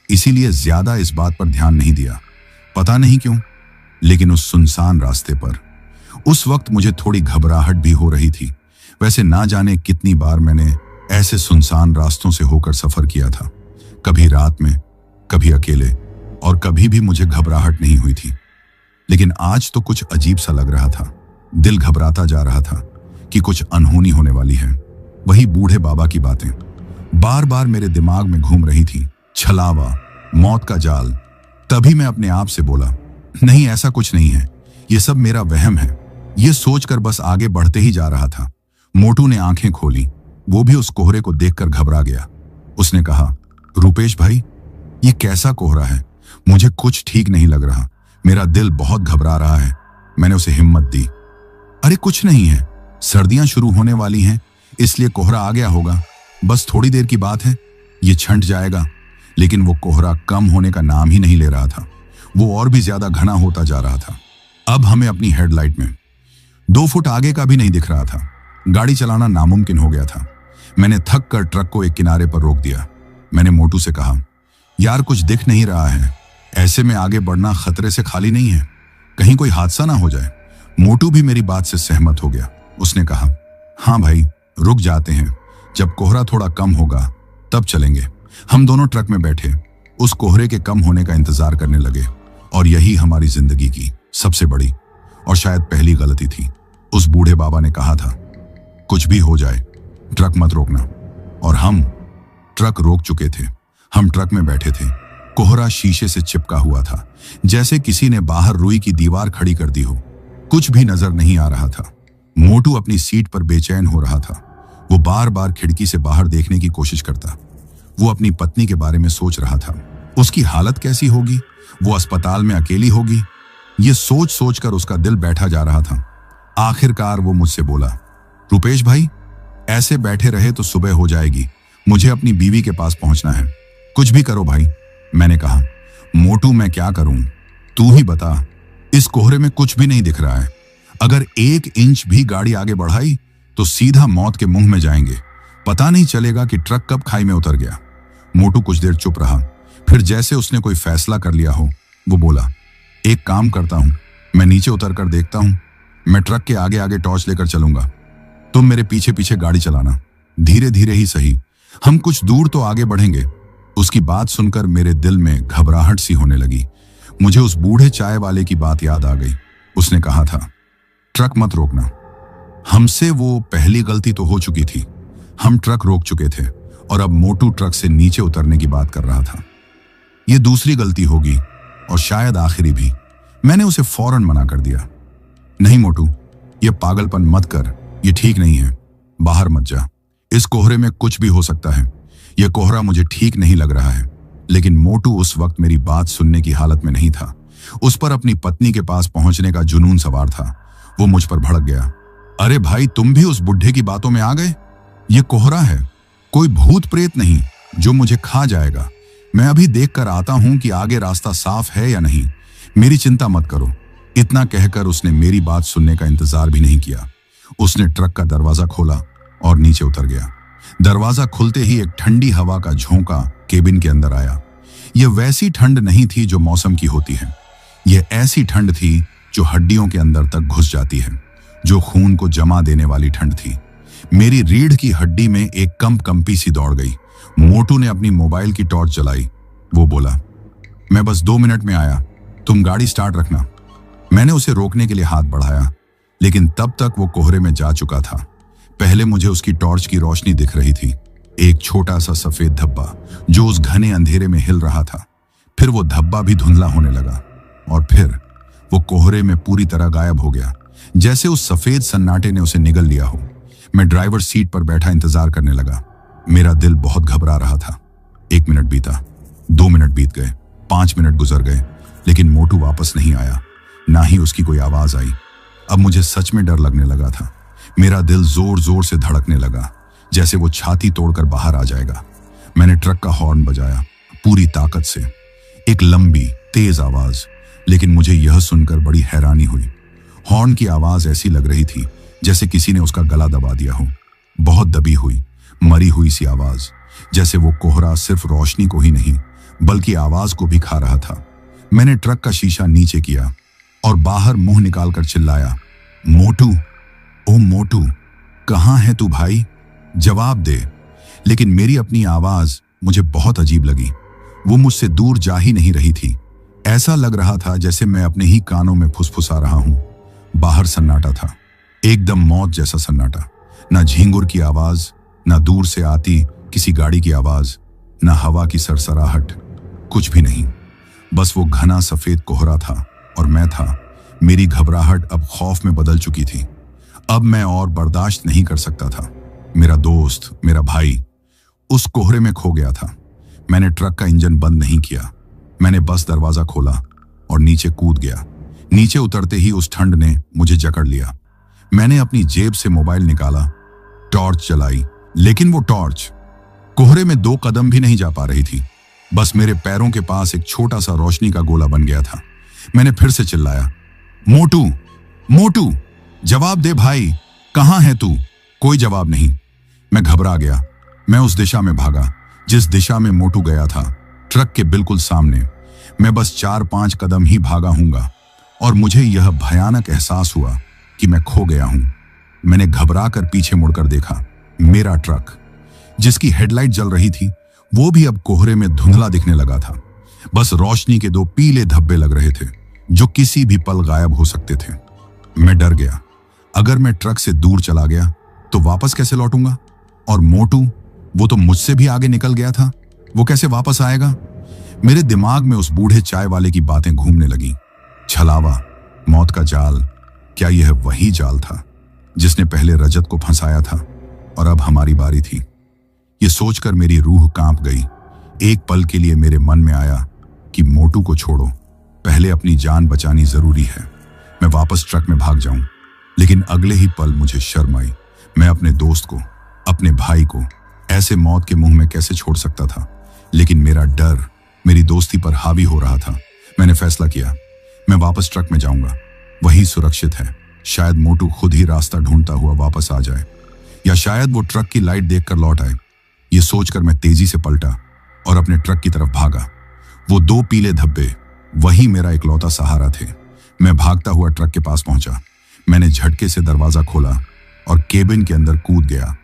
इसीलिए ज्यादा इस बात पर ध्यान नहीं दिया। पता नहीं क्यों, लेकिन उस सुनसान रास्ते पर उस वक्त मुझे थोड़ी घबराहट भी हो रही थी। वैसे ना जाने कितनी बार मैंने ऐसे सुनसान रास्तों से होकर सफर किया था, कभी रात में, कभी अकेले, और कभी भी मुझे घबराहट नहीं हुई थी। लेकिन आज तो कुछ अजीब सा लग रहा था। दिल घबराता जा रहा था कि कुछ अनहोनी होने वाली है। वही बूढ़े बाबा की बातें बार बार मेरे दिमाग में घूम रही थी। छलावा, मौत का जाल। तभी मैं अपने आप से बोला, नहीं, ऐसा कुछ नहीं है, ये सब मेरा वहम है। ये सोचकर बस आगे बढ़ते ही जा रहा था। मोटू ने आंखें खोली। वो भी उस कोहरे को देखकर घबरा गया। उसने कहा, रूपेश भाई, ये कैसा कोहरा है? मुझे कुछ ठीक नहीं लग रहा। मेरा दिल बहुत घबरा रहा है। मैंने उसे हिम्मत दी। अरे कुछ नहीं है, सर्दियां शुरू होने वाली हैं, इसलिए कोहरा आ गया होगा। बस थोड़ी देर की बात है, ये छंट जाएगा। लेकिन वो कोहरा कम होने का नाम ही नहीं ले रहा था। वो और भी ज्यादा घना होता जा रहा था। अब हमें अपनी हेडलाइट में 2 फुट आगे का भी नहीं दिख रहा था। गाड़ी चलाना नामुमकिन हो गया था। मैंने थक कर ट्रक को एक किनारे पर रोक दिया। मैंने मोटू से कहा, यार कुछ दिख नहीं रहा है, ऐसे में आगे बढ़ना खतरे से खाली नहीं है, कहीं कोई हादसा ना हो जाए। मोटू भी मेरी बात से सहमत हो गया। उसने कहा, हाँ भाई, रुक जाते हैं, जब कोहरा थोड़ा कम होगा तब चलेंगे। हम दोनों ट्रक में बैठे उस कोहरे के कम होने का इंतजार करने लगे। और यही हमारी जिंदगी की सबसे बड़ी और शायद पहली गलती थी। उस बूढ़े बाबा ने कहा था, कुछ भी हो जाए ट्रक मत रोकना। और हम ट्रक रोक चुके थे। हम ट्रक में बैठे थे। कोहरा शीशे से चिपका हुआ था, जैसे किसी ने बाहर रुई की दीवार खड़ी कर दी हो। कुछ भी नजर नहीं आ रहा था। मोटू अपनी सीट पर बेचैन हो रहा था। वो बार बार खिड़की से बाहर देखने की कोशिश करता। वो अपनी पत्नी के बारे में सोच रहा था। उसकी हालत कैसी होगी? वो अस्पताल में अकेली होगी? ये सोच सोच कर उसका दिल बैठा जा रहा था। आखिरकार वो मुझसे बोला, रुपेश भाई, ऐसे बैठे रहे तो सुबह हो जाएगी। मुझे अपनी बीवी के पास पहुंचना है। कुछ भी करो भाई। मैंने कहा, मोटू मैं क्या करूं, तू ही बता। इस कोहरे में कुछ भी नहीं दिख रहा है। अगर 1 इंच भी गाड़ी आगे बढ़ाई तो सीधा मौत के मुंह में जाएंगे। पता नहीं चलेगा कि ट्रक कब खाई में उतर गया। मोटू कुछ देर चुप रहा, फिर जैसे उसने कोई फैसला कर लिया हो, वो बोला, एक काम करता हूं, मैं नीचे उतर कर देखता हूं। मैं ट्रक के आगे आगे टॉर्च लेकर चलूंगा, तुम मेरे पीछे पीछे गाड़ी चलाना। धीरे धीरे ही सही, हम कुछ दूर तो आगे बढ़ेंगे। उसकी बात सुनकर मेरे दिल में घबराहट सी होने लगी। मुझे उस बूढ़े चाय वाले की बात याद आ गई। उसने कहा था, ट्रक मत रोकना। हमसे वो पहली गलती तो हो चुकी थी। हम ट्रक रोक चुके थे और अब मोटू ट्रक से नीचे उतरने की बात कर रहा था। ये दूसरी गलती होगी और शायद आखिरी भी। मैंने उसे फौरन मना कर दिया। नहीं मोटू, ये पागलपन मत कर, ये ठीक नहीं है। बाहर मत जा। इस कोहरे में कुछ भी हो सकता है। यह कोहरा मुझे ठीक नहीं लग रहा है। लेकिन मोटू उस वक्त मेरी बात सुनने की हालत में नहीं था। उस पर अपनी पत्नी के पास पहुंचने का जुनून सवार था। वो मुझ पर भड़क गया। अरे भाई, तुम भी उस बुढ़े की बातों में आ गए? ये कोहरा है, कोई भूत प्रेत नहीं जो मुझे खा जाएगा। मैं अभी देख कर आता हूं कि आगे रास्ता साफ है या नहीं। मेरी चिंता मत करो। इतना कहकर उसने मेरी बात सुनने का इंतजार भी नहीं किया। उसने ट्रक का दरवाजा खोला और नीचे उतर गया। दरवाजा खुलते ही एक ठंडी हवा का झोंका केबिन के अंदर आया। यह वैसी ठंड नहीं थी जो मौसम की होती है। यह ऐसी ठंड थी जो हड्डियों के अंदर तक घुस जाती है, जो खून को जमा देने वाली ठंड थी। मेरी रीढ़ की हड्डी में एक कंपी सी दौड़ गई। मोटू ने अपनी मोबाइल की टॉर्च जलाई। वो बोला, मैं बस 2 मिनट में आया, तुम गाड़ी स्टार्ट रखना। मैंने उसे रोकने के लिए हाथ बढ़ाया, लेकिन तब तक वो कोहरे में जा चुका था। पहले मुझे उसकी टॉर्च की रोशनी दिख रही थी, एक छोटा सा सफेद धब्बा जो उस घने अंधेरे में हिल रहा था। फिर वो धब्बा भी धुंधला होने लगा और फिर वो कोहरे में पूरी तरह गायब हो गया, जैसे उस सफेद सन्नाटे ने उसे निगल लिया हो। मैं ड्राइवर सीट पर बैठा इंतजार करने लगा। मेरा दिल बहुत घबरा रहा था। 1 मिनट बीता, 2 मिनट बीत गए, 5 मिनट गुजर गए, लेकिन मोटू वापस नहीं आया, ना ही उसकी कोई आवाज आई। अब मुझे सच में डर लगने लगा था। मेरा दिल जोर जोर से धड़कने लगा, जैसे वो छाती तोड़कर बाहर आ जाएगा। मैंने ट्रक का हॉर्न बजाया पूरी ताकत से, एक लंबी तेज आवाज। लेकिन मुझे यह सुनकर बड़ी हैरानी हुई। हॉर्न की आवाज ऐसी लग रही थी जैसे किसी ने उसका गला दबा दिया हो। बहुत दबी हुई, मरी हुई सी आवाज, जैसे वो कोहरा सिर्फ रोशनी को ही नहीं बल्कि आवाज को भी खा रहा था। मैंने ट्रक का शीशा नीचे किया और बाहर मुंह निकालकर चिल्लाया, मोटू, ओ मोटू, कहां है तू भाई? जवाब दे। लेकिन मेरी अपनी आवाज मुझे बहुत अजीब लगी। वो मुझसे दूर जा ही नहीं रही थी। ऐसा लग रहा था जैसे मैं अपने ही कानों में फुसफुसा रहा हूं। बाहर सन्नाटा था, एकदम मौत जैसा सन्नाटा। ना झींगुर की आवाज, ना दूर से आती किसी गाड़ी की आवाज, ना हवा की सरसराहट, कुछ भी नहीं। बस वो घना सफेद कोहरा था और मैं था। मेरी घबराहट अब खौफ में बदल चुकी थी। अब मैं और बर्दाश्त नहीं कर सकता था। मेरा दोस्त, मेरा भाई उस कोहरे में खो गया था। मैंने ट्रक का इंजन बंद नहीं किया। मैंने बस दरवाजा खोला और नीचे कूद गया। नीचे उतरते ही उस ठंड ने मुझे जकड़ लिया। मैंने अपनी जेब से मोबाइल निकाला, टॉर्च जलाई, लेकिन वो टॉर्च कोहरे में 2 कदम भी नहीं जा पा रही थी। बस मेरे पैरों के पास एक छोटा सा रोशनी का गोला बन गया था। मैंने फिर से चिल्लाया, मोटू, मोटू, जवाब दे भाई, कहां है तू? कोई जवाब नहीं। मैं घबरा गया। मैं उस दिशा में भागा जिस दिशा में मोटू गया था, ट्रक के बिल्कुल सामने। मैं बस 4-5 कदम ही भागा हूंगा और मुझे यह भयानक एहसास हुआ कि मैं खो गया हूं। मैंने घबरा कर पीछे मुड़कर देखा। मेरा ट्रक, जिसकी हेडलाइट जल रही थी, वो भी अब कोहरे में धुंधला दिखने लगा था। बस रोशनी के 2 पीले धब्बे लग रहे थे जो किसी भी पल गायब हो सकते थे। मैं डर गया। अगर मैं ट्रक से दूर चला गया तो वापस कैसे लौटूंगा? और मोटू, वो तो मुझसे भी आगे निकल गया था, वो कैसे वापस आएगा? मेरे दिमाग में उस बूढ़े चाय वाले की बातें घूमने लगी। छलावा, मौत का जाल, क्या यह वही जाल था जिसने पहले रजत को फंसाया था और अब हमारी बारी थी? ये सोचकर मेरी रूह कांप गई। एक पल के लिए मेरे मन में आया कि मोटू को छोड़ो, पहले अपनी जान बचानी जरूरी है। मैं वापस ट्रक में भाग जाऊं, लेकिन अगले ही पल मुझे शर्म आई। मैं अपने दोस्त को, अपने भाई को ऐसे मौत के मुंह में कैसे छोड़ सकता था? लेकिन मेरा डर मेरी दोस्ती पर हावी हो रहा था। मैंने फैसला किया, मैं वापस ट्रक में जाऊंगा, वही सुरक्षित है। शायद मोटू खुद ही रास्ता ढूंढता हुआ वापस आ जाए, या शायद वो ट्रक की लाइट देखकर लौट आए। ये सोचकर मैं तेजी से पलटा और अपने ट्रक की तरफ भागा। वो 2 पीले धब्बे वही मेरा इकलौता सहारा थे। मैं भागता हुआ ट्रक के पास पहुंचा। मैंने झटके से दरवाजा खोला और केबिन के अंदर कूद गया।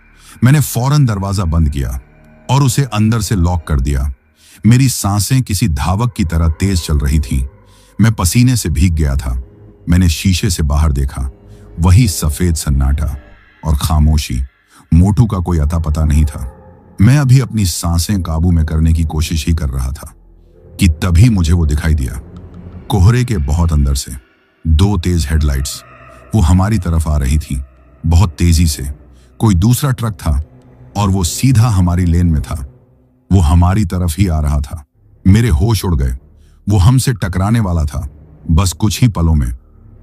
मैंने फौरन दरवाजा बंद किया और उसे अंदर से लॉक कर दिया। मेरी सांसें किसी धावक की तरह तेज चल रही थीं। मैं पसीने से भीग गया था। मैंने शीशे से बाहर देखा, वही सफेद सन्नाटा और खामोशी। मोटू का कोई अता पता नहीं था। मैं अभी अपनी सांसें काबू में करने की कोशिश ही कर रहा था कि तभी मुझे वो दिखाई दिया। कोहरे के बहुत अंदर से 2 तेज हेडलाइट्स वो हमारी तरफ आ रही थी, बहुत तेजी से। कोई दूसरा ट्रक था और वो सीधा हमारी लेन में था। वो हमारी तरफ ही आ रहा था। मेरे होश उड़ गए। वो हमसे टकराने वाला था बस कुछ ही पलों में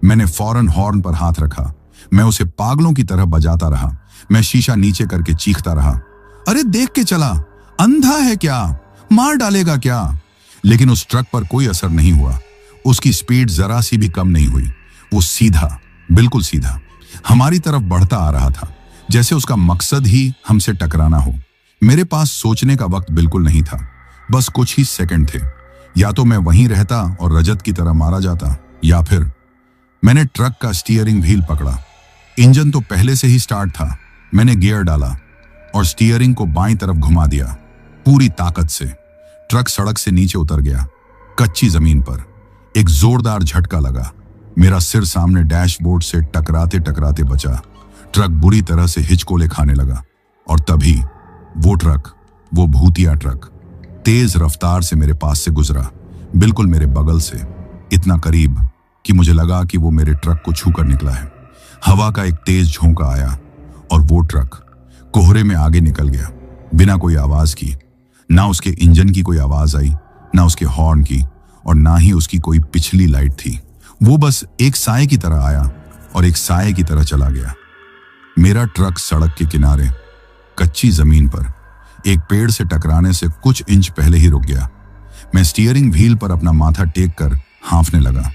मैंने फौरन हॉर्न पर हाथ रखा। मैं उसे पागलों की तरह बजाता रहा। मैं शीशा नीचे करके चीखता रहा, अरे देख के चला, अंधा है क्या, मार डालेगा क्या। लेकिन उस ट्रक पर कोई असर नहीं हुआ। उसकी स्पीड जरा सी भी कम नहीं हुई। वो सीधा, बिल्कुल सीधा हमारी तरफ बढ़ता आ रहा था, जैसे उसका मकसद ही हमसे टकराना हो। मेरे पास सोचने का वक्त बिल्कुल नहीं था। बस कुछ ही सेकंड थे। या तो मैं वहीं रहता और रजत की तरह मारा जाता, या फिर मैंने ट्रक का स्टीयरिंग व्हील पकड़ा। इंजन तो पहले से ही स्टार्ट था। मैंने गियर डाला और स्टीयरिंग को बाईं तरफ घुमा दिया पूरी ताकत से। ट्रक सड़क से नीचे उतर गया। कच्ची जमीन पर एक जोरदार झटका लगा। मेरा सिर सामने डैशबोर्ड से टकराते टकराते बचा। ट्रक बुरी तरह से हिचकोले खाने लगा और तभी वो ट्रक, वो भूतिया ट्रक तेज रफ्तार से मेरे पास से गुजरा, बिल्कुल मेरे बगल से, इतना करीब कि मुझे लगा कि वो मेरे ट्रक को छूकर निकला है। हवा का एक तेज झोंका आया और वो ट्रक कोहरे में आगे निकल गया, बिना कोई आवाज की। ना उसके इंजन की कोई आवाज आई, ना उसके हॉर्न की, और ना ही उसकी कोई पिछली लाइट थी। वो बस एक साए की तरह आया और एक साए की तरह चला गया। मेरा ट्रक सड़क के किनारे कच्ची जमीन पर एक पेड़ से टकराने से कुछ इंच पहले ही रुक गया। मैं स्टीयरिंग व्हील पर अपना माथा टेक कर हाँफने लगा।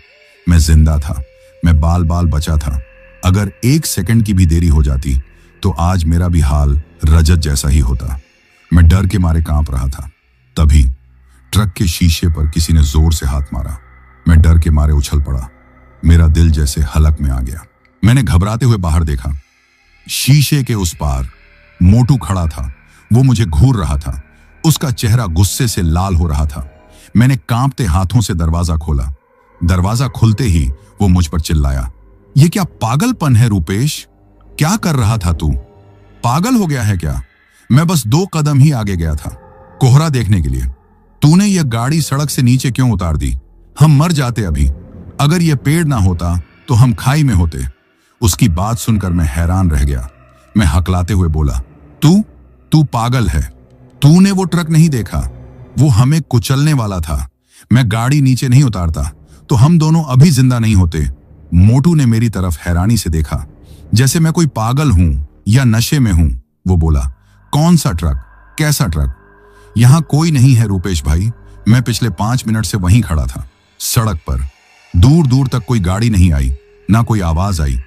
मैं जिंदा था, मैं बाल बाल बचा था। अगर एक सेकंड की भी देरी हो जाती तो आज मेरा भी हाल रजत जैसा ही होता। मैं डर के मारे कांप रहा था। तभी ट्रक के शीशे पर किसी ने जोर से हाथ मारा। मैं डर के मारे उछल पड़ा। मेरा दिल जैसे हलक में आ गया। मैंने घबराते हुए बाहर देखा। शीशे के उस पार मोटू खड़ा था। वो मुझे घूर रहा था। उसका चेहरा गुस्से से लाल हो रहा था। मैंने कांपते हाथों से दरवाजा खोला। दरवाजा खुलते ही वो मुझ पर चिल्लाया, ये क्या पागलपन है रूपेश? क्या कर रहा था तू? पागल हो गया है क्या? मैं बस 2 कदम ही आगे गया था, कोहरा देखने के लिए। तूने ये गाड़ी सड़क से नीचे क्यों उतार दी? हम मर जाते अभी। अगर ये पेड़ ना होता तो हम खाई में होते। उसकी बात सुनकर मैं हैरान रह गया। मैं हकलाते हुए बोला, तू पागल है। तूने वो ट्रक नहीं देखा? वो हमें कुचलने वाला था। मैं गाड़ी नीचे नहीं उतारता तो हम दोनों अभी जिंदा नहीं होते। मोटू ने मेरी तरफ हैरानी से देखा, जैसे मैं कोई पागल हूं या नशे में हूं। वो बोला, कौन सा ट्रक? कैसा ट्रक? यहां कोई नहीं है रूपेश भाई। मैं पिछले 5 मिनट से वहीं खड़ा था, सड़क पर। दूर दूर तक कोई गाड़ी नहीं आई, ना कोई आवाज आई।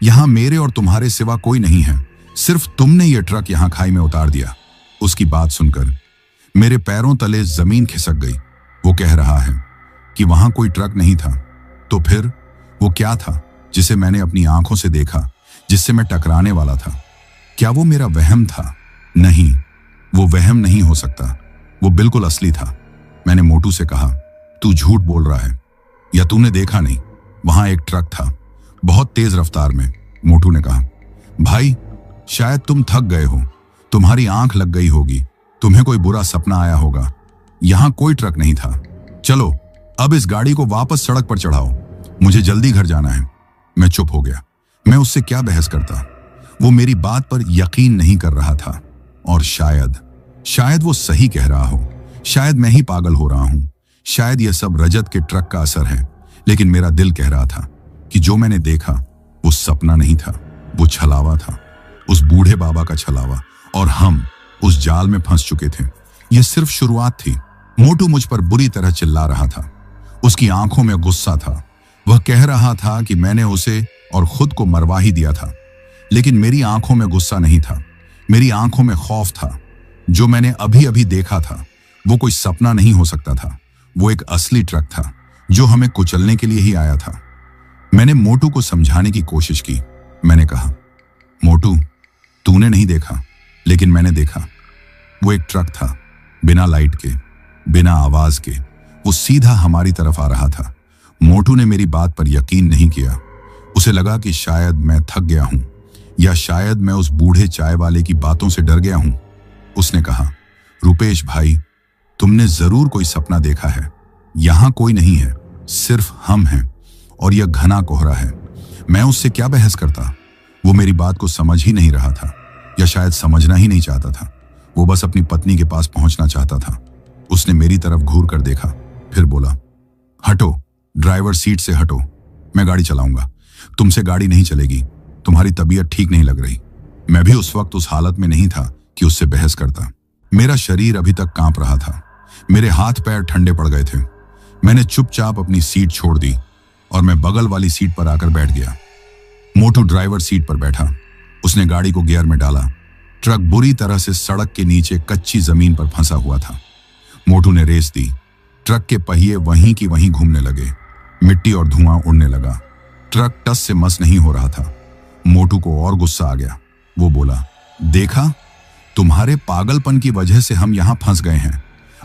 यहां मेरे और तुम्हारे सिवा कोई नहीं है। सिर्फ तुमने ये ट्रक यहां खाई में उतार दिया। उसकी बात सुनकर मेरे पैरों तले जमीन खिसक गई। वो कह रहा है कि वहां कोई ट्रक नहीं था। तो फिर वो क्या था जिसे मैंने अपनी आंखों से देखा, जिससे मैं टकराने वाला था? क्या वो मेरा वहम था? नहीं, वो वहम नहीं हो सकता। वो बिल्कुल असली था। मैंने मोटू से कहा, तू झूठ बोल रहा है, या तूने देखा नहीं? वहां एक ट्रक था, बहुत तेज रफ्तार में। मोटू ने कहा, भाई शायद तुम थक गए हो, तुम्हारी आंख लग गई होगी, तुम्हें कोई बुरा सपना आया होगा। यहां कोई ट्रक नहीं था। चलो अब इस गाड़ी को वापस सड़क पर चढ़ाओ, मुझे जल्दी घर जाना है। मैं चुप हो गया। मैं उससे क्या बहस करता? वो मेरी बात पर यकीन नहीं कर रहा था। और शायद वो सही कह रहा हो। शायद मैं ही पागल हो रहा हूं। शायद यह सब रजत के ट्रक का असर है। लेकिन मेरा दिल कह रहा था कि जो मैंने देखा वो सपना नहीं था, वो छलावा था, उस बूढ़े बाबा का छलावा। और हम उस जाल में फंस चुके थे। यह सिर्फ शुरुआत थी। मोटू मुझ पर बुरी तरह चिल्ला रहा था। उसकी आंखों में गुस्सा था। वह कह रहा था कि मैंने उसे और खुद को मरवा ही दिया था। लेकिन मेरी आंखों में गुस्सा नहीं था, मेरी आंखों में खौफ था। जो मैंने अभी अभी देखा था वो कोई सपना नहीं हो सकता था। वो एक असली ट्रक था जो हमें कुचलने के लिए ही आया था। मैंने मोटू को समझाने की कोशिश की। मैंने कहा, मोटू तूने नहीं देखा, लेकिन मैंने देखा। वो एक ट्रक था, बिना लाइट के, बिना आवाज के। वो सीधा हमारी तरफ आ रहा था। मोटू ने मेरी बात पर यकीन नहीं किया। उसे लगा कि शायद मैं थक गया हूं, या शायद मैं उस बूढ़े चाय वाले की बातों से डर गया हूं। उसने कहा, रूपेश भाई तुमने जरूर कोई सपना देखा है। यहां कोई नहीं है, सिर्फ हम हैं और यह घना कोहरा है। मैं उससे क्या बहस करता? वो मेरी बात को समझ ही नहीं रहा था, या शायद समझना ही नहीं चाहता था। वो बस अपनी पत्नी के पास पहुंचना चाहता था। उसने मेरी तरफ घूर कर देखा, फिर बोला, हटो, ड्राइवर सीट से हटो, मैं गाड़ी चलाऊंगा, तुमसे गाड़ी नहीं चलेगी, तुम्हारी तबीयत ठीक नहीं लग रही। मैं भी उस वक्त उस हालत में नहीं था कि उससे बहस करता। मेरा शरीर अभी तक कांप रहा था, मेरे हाथ पैर ठंडे पड़ गए थे। मैंने चुपचाप अपनी सीट छोड़ दी और मैं बगल वाली सीट पर आकर बैठ गया। मोटू ड्राइवर सीट पर बैठा, उसने गाड़ी को गियर में डाला। ट्रक बुरी तरह से सड़क के नीचे कच्ची जमीन पर फंसा हुआ था। मोटू ने रेस दी, ट्रक के पहिए वहीं की वहीं घूमने लगे, मिट्टी और धुआं उड़ने लगा। ट्रक टस से मस नहीं हो रहा था। मोटू को और गुस्सा आ गया। वो बोला, देखा, तुम्हारे पागलपन की वजह से हम यहां फंस गए हैं।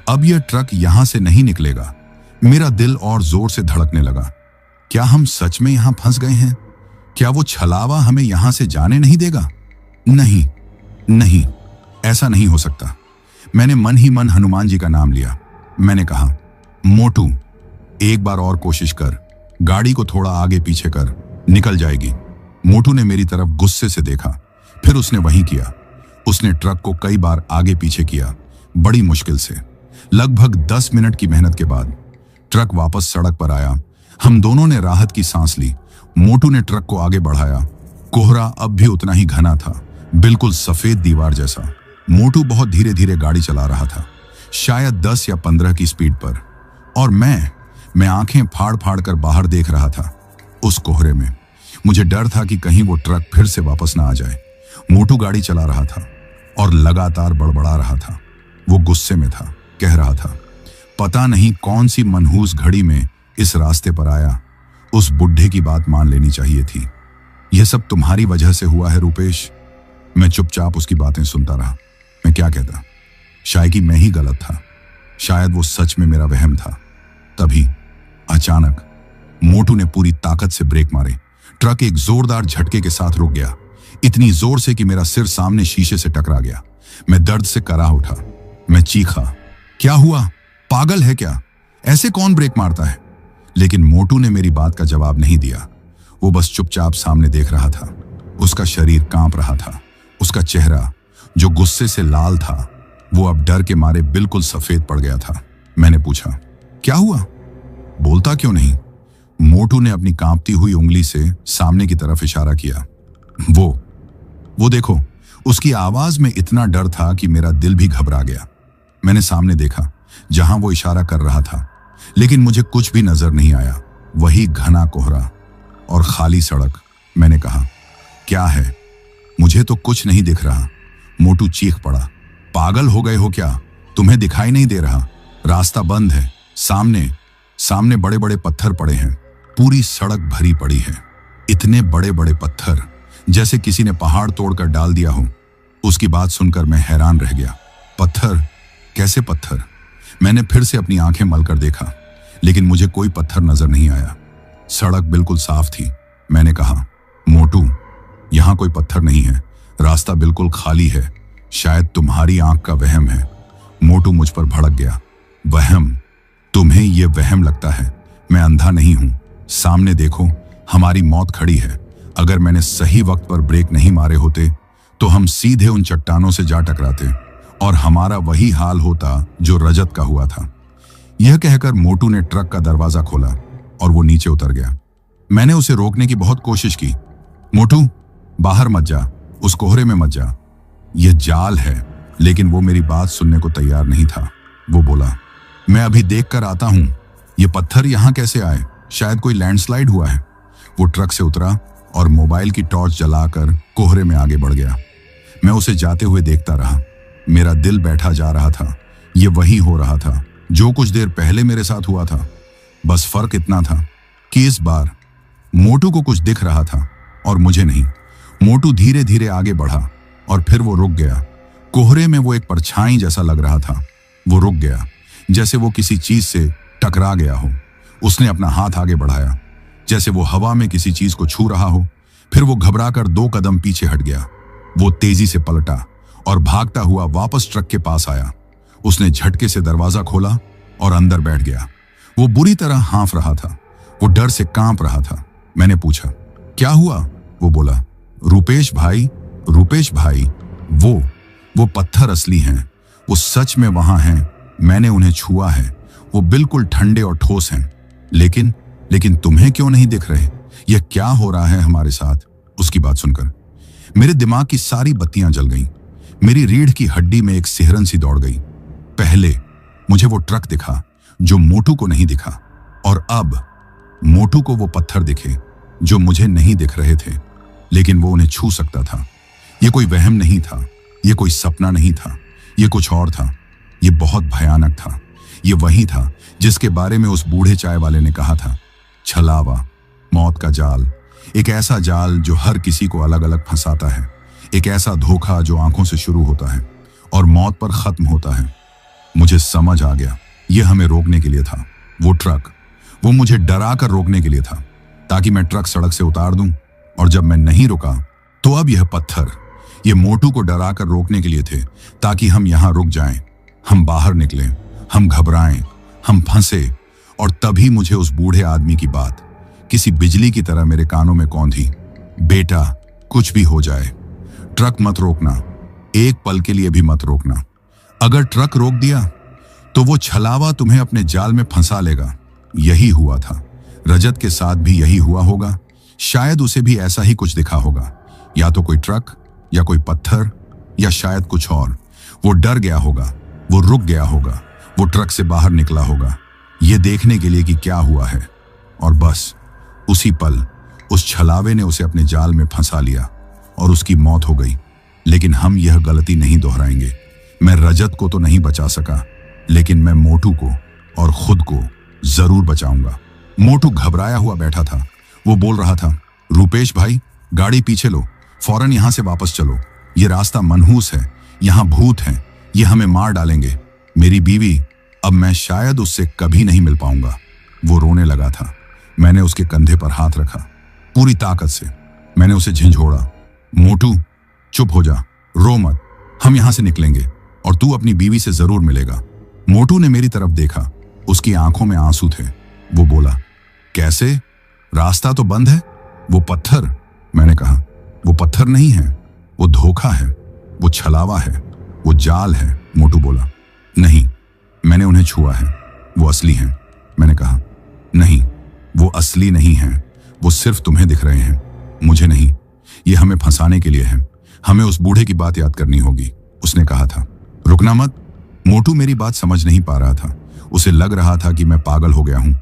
अब यह ट्रक यहां से नहीं निकलेगा। मेरा दिल और जोर से धड़कने लगा। क्या हम सच में यहां फंस गए हैं? क्या वो छलावा हमें यहां से जाने नहीं देगा? नहीं नहीं, ऐसा नहीं हो सकता। मैंने मन ही मन हनुमान जी का नाम लिया। मैंने कहा, मोटू, एक बार और कोशिश कर, गाड़ी को थोड़ा आगे पीछे कर, निकल जाएगी। मोटू ने मेरी तरफ गुस्से से देखा, फिर उसने वही किया। उसने ट्रक को कई बार आगे पीछे किया, बड़ी मुश्किल से। लगभग 10 मिनट की मेहनत के बाद ट्रक वापस सड़क पर आया। हम दोनों ने राहत की सांस ली। मोटू ने ट्रक को आगे बढ़ाया। कोहरा अब भी उतना ही घना था, बिल्कुल सफेद दीवार जैसा। मोटू बहुत धीरे धीरे गाड़ी चला रहा था, शायद 10 या 15 की स्पीड पर, और मैं आंखें फाड़ फाड़ कर बाहर देख रहा था। उस कोहरे में मुझे डर था कि कहीं वो ट्रक फिर से वापस ना आ जाए। मोटू गाड़ी चला रहा था और लगातार बड़बड़ा रहा था। वो गुस्से में था, कह रहा था, पता नहीं कौन सी मनहूस घड़ी में इस रास्ते पर आया। उस बुढ़े की बात मान लेनी चाहिए थी। यह सब तुम्हारी वजह से हुआ है रूपेश। मैं चुपचाप उसकी बातें सुनता रहा। मैं क्या कहता? शायद कि मैं ही गलत था, शायद वो सच में मेरा वहम था। तभी अचानक मोटू ने पूरी ताकत से ब्रेक मारे। ट्रक एक जोरदार झटके के साथ रुक गया, इतनी जोर से कि मेरा सिर सामने शीशे से टकरा गया। मैं दर्द से करा उठा। मैं चीखा, क्या हुआ? पागल है क्या? ऐसे कौन ब्रेक मारता है? लेकिन मोटू ने मेरी बात का जवाब नहीं दिया। वो बस चुपचाप सामने देख रहा था। उसका शरीर कांप रहा था। उसका चेहरा, जो गुस्से से लाल था, वो अब डर के मारे बिल्कुल सफेद पड़ गया था। मैंने पूछा, क्या हुआ? बोलता क्यों नहीं? मोटू ने अपनी कांपती हुई उंगली से सामने की तरफ इशारा किया। वो देखो। उसकी आवाज में इतना डर था कि मेरा दिल भी घबरा गया। मैंने सामने देखा, जहां वो इशारा कर रहा था, लेकिन मुझे कुछ भी नजर नहीं आया। वही घना कोहरा और खाली सड़क। मैंने कहा, क्या है? मुझे तो कुछ नहीं दिख रहा। मोटू चीख पड़ा, पागल हो गए हो क्या? तुम्हें दिखाई नहीं दे रहा? रास्ता बंद है। सामने बड़े बड़े पत्थर पड़े हैं। पूरी सड़क भरी पड़ी है। इतने बड़े बड़े पत्थर, जैसे किसी ने पहाड़ तोड़कर डाल दिया हो। उसकी बात सुनकर मैं हैरान रह गया। पत्थर? कैसे पत्थर? मैंने फिर से अपनी आंखें मलकर देखा, लेकिन मुझे कोई पत्थर नजर नहीं आया। सड़क बिल्कुल साफ थी। मैंने कहा, मोटू, यहां कोई पत्थर नहीं है, रास्ता बिल्कुल खाली है। शायद तुम्हारी आंख का वहम है। मोटू मुझ पर भड़क गया। वहम? तुम्हें यह वहम लगता है? मैं अंधा नहीं हूं। सामने देखो, हमारी मौत खड़ी है। अगर मैंने सही वक्त पर ब्रेक नहीं मारे होते तो हम सीधे उन चट्टानों से जा टकराते और हमारा वही हाल होता जो रजत का हुआ था। यह कहकर मोटू ने ट्रक का दरवाजा खोला और वो नीचे उतर गया। मैंने उसे रोकने की बहुत कोशिश की। मोटू, बाहर मत जा, उस कोहरे में मत जा, यह जाल है। लेकिन वो मेरी बात सुनने को तैयार नहीं था। वो बोला, मैं अभी देख कर आता हूं। ये पत्थर यहां कैसे आए? शायद कोई लैंडस्लाइड हुआ है। वो ट्रक से उतरा और मोबाइल की टॉर्च जलाकर कोहरे में आगे बढ़ गया। मैं उसे जाते हुए देखता रहा। मेरा दिल बैठा जा रहा था। ये वही हो रहा था जो कुछ देर पहले मेरे साथ हुआ था। बस फर्क इतना था कि इस बार मोटू को कुछ दिख रहा था और मुझे नहीं। मोटू धीरे धीरे आगे बढ़ा और फिर वो रुक गया। कोहरे में वो एक परछाई जैसा लग रहा था। वो रुक गया, जैसे वो किसी चीज से टकरा गया हो। उसने अपना हाथ आगे बढ़ाया, जैसे वो हवा में किसी चीज को छू रहा हो। फिर वो घबराकर 2 कदम पीछे हट गया। वो तेजी से पलटा और भागता हुआ वापस ट्रक के पास आया। उसने झटके से दरवाजा खोला और अंदर बैठ गया। वो बुरी तरह हाँफ रहा था। वो डर से कांप रहा था। मैंने पूछा, क्या हुआ? वो बोला, रूपेश भाई, वो पत्थर असली हैं। वो सच में वहां हैं। मैंने उन्हें छुआ है। वो बिल्कुल ठंडे और ठोस हैं। लेकिन लेकिन तुम्हें क्यों नहीं दिख रहे? यह क्या हो रहा है हमारे साथ? उसकी बात सुनकर मेरे दिमाग की सारी बत्तियां जल गईं। मेरी रीढ़ की हड्डी में एक सिहरन सी दौड़ गई। पहले मुझे वो ट्रक दिखा जो मोटू को नहीं दिखा, और अब मोटू को वो पत्थर दिखे जो मुझे नहीं दिख रहे थे, लेकिन वो उन्हें छू सकता था। ये कोई वहम नहीं था, ये कोई सपना नहीं था, ये कुछ और था। ये बहुत भयानक था। ये वही था जिसके बारे में उस बूढ़े चाय वाले ने कहा था। छलावा, मौत का जाल, एक ऐसा जाल जो हर किसी को अलग अलग फंसाता है, एक ऐसा धोखा जो आंखों से शुरू होता है और मौत पर खत्म होता है। मुझे समझ आ गया, यह हमें रोकने के लिए था। वो ट्रक, वो मुझे डरा कर रोकने के लिए था, ताकि मैं ट्रक सड़क से उतार दूं। और जब मैं नहीं रुका तो अब यह पत्थर, ये मोटू को डरा कर रोकने के लिए थे, ताकि हम यहां रुक जाएं, हम बाहर निकलें, हम घबराएं, हम फंसे। और तभी मुझे उस बूढ़े आदमी की बात किसी बिजली की तरह मेरे कानों में कौंधी। बेटा, कुछ भी हो जाए, ट्रक मत रोकना, एक पल के लिए भी मत रोकना। अगर ट्रक रोक दिया तो वो छलावा तुम्हें अपने जाल में फंसा लेगा। यही हुआ था, रजत के साथ भी यही हुआ होगा। शायद उसे भी ऐसा ही कुछ दिखा होगा, या तो कोई ट्रक, या कोई पत्थर, या शायद कुछ और। वो डर गया होगा, वो रुक गया होगा, वो ट्रक से बाहर निकला होगा, ये देखने के लिए कि क्या हुआ है। और बस उसी पल उस छलावे ने उसे अपने जाल में फंसा लिया और उसकी मौत हो गई। लेकिन हम यह गलती नहीं दोहराएंगे। मैं रजत को तो नहीं बचा सका, लेकिन मैं मोटू को और खुद को जरूर बचाऊंगा। मोटू घबराया हुआ बैठा था। वो बोल रहा था, रूपेश भाई, गाड़ी पीछे लो, फौरन यहां से वापस चलो। ये रास्ता मनहूस है, यहां भूत हैं, ये हमें मार डालेंगे। मेरी बीवी, अब मैं शायद उससे कभी नहीं मिल पाऊंगा। वो रोने लगा था। मैंने उसके कंधे पर हाथ रखा, पूरी ताकत से। मैंने उसे झंझोड़ा, मोटू चुप हो जा, रो मत, हम यहां से निकलेंगे और तू अपनी बीवी से जरूर मिलेगा। मोटू ने मेरी तरफ देखा, उसकी आंखों में आंसू थे। वो बोला, कैसे? रास्ता तो बंद है। वो पत्थर, मैंने कहा। वो पत्थर नहीं है, वो धोखा है, वो छलावा है, वो जाल है। मोटू बोला, नहीं, मैंने उन्हें छुआ है, वो असली हैं। मैंने कहा, नहीं, वो असली नहीं हैं, वो सिर्फ तुम्हें दिख रहे हैं, मुझे नहीं। ये हमें फंसाने के लिए है, हमें उस बूढ़े की बात याद करनी होगी। उसने कहा था। रुकना मत। मोटू मेरी बात समझ नहीं पा रहा था। उसे लग रहा था कि मैं पागल हो गया हूं।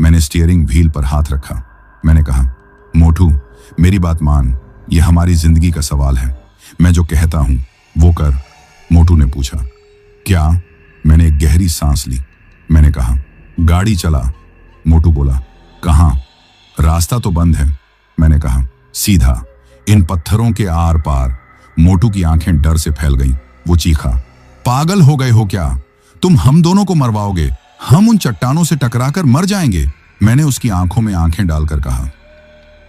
मैंने स्टीयरिंग व्हील पर हाथ रखा। मैंने कहा, मोटू मेरी बात मान, यह हमारी जिंदगी का सवाल है। मैं जो कहता हूं वो कर। मोटू ने पूछा, क्या? मैंने एक गहरी सांस ली। मैंने कहा, गाड़ी चला। मोटू बोला, कहां? रास्ता तो बंद है। मैंने कहा, सीधा, इन पत्थरों के आर पार। मोटू की आंखें डर से फैल गईं। वो चीखा, पागल हो गए हो क्या? तुम हम दोनों को मरवाओगे, हम उन चट्टानों से टकराकर मर जाएंगे। मैंने उसकी आंखों में आंखें डालकर कहा,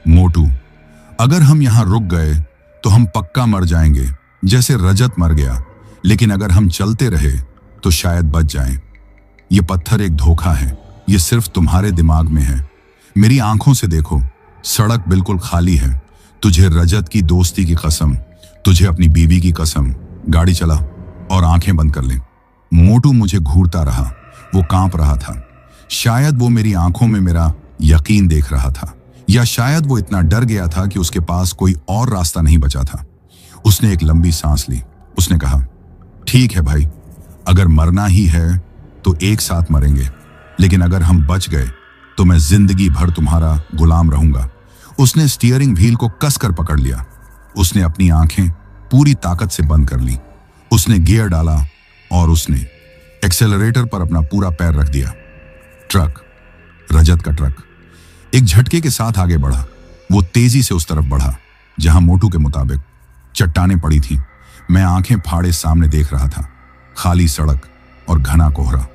मोटू, अगर हम यहां रुक गए तो हम पक्का मर जाएंगे, जैसे रजत मर गया। लेकिन अगर हम चलते रहे तो शायद बच जाएं। ये पत्थर एक धोखा है, ये सिर्फ तुम्हारे दिमाग में है। मेरी आंखों से देखो, सड़क बिल्कुल खाली है। तुझे रजत की दोस्ती की कसम, तुझे अपनी बीवी की कसम। गाड़ी चला और आंखें बंद कर ले। मोटू मुझे घूरता रहा, वो कांप रहा था। शायद वो मेरी आंखों में मेरा यकीन देख रहा था, या शायद वो इतना डर गया था कि उसके पास कोई और रास्ता नहीं बचा था। उसने एक लंबी सांस ली। उसने कहा, ठीक है भाई, अगर मरना ही है तो एक साथ मरेंगे, लेकिन अगर हम बच गए तो मैं जिंदगी भर तुम्हारा गुलाम रहूंगा। उसने स्टीयरिंग व्हील को कसकर पकड़ लिया। उसने अपनी आंखें पूरी ताकत से बंद कर ली। उसने गियर डाला और उसने एक्सेलरेटर पर अपना पूरा पैर रख दिया। ट्रक, रजत का ट्रक, एक झटके के साथ आगे बढ़ा। वो तेजी से उस तरफ बढ़ा जहां मोटू के मुताबिक चट्टानें पड़ी थीं। मैं आंखें फाड़े सामने देख रहा था, खाली सड़क और घना कोहरा।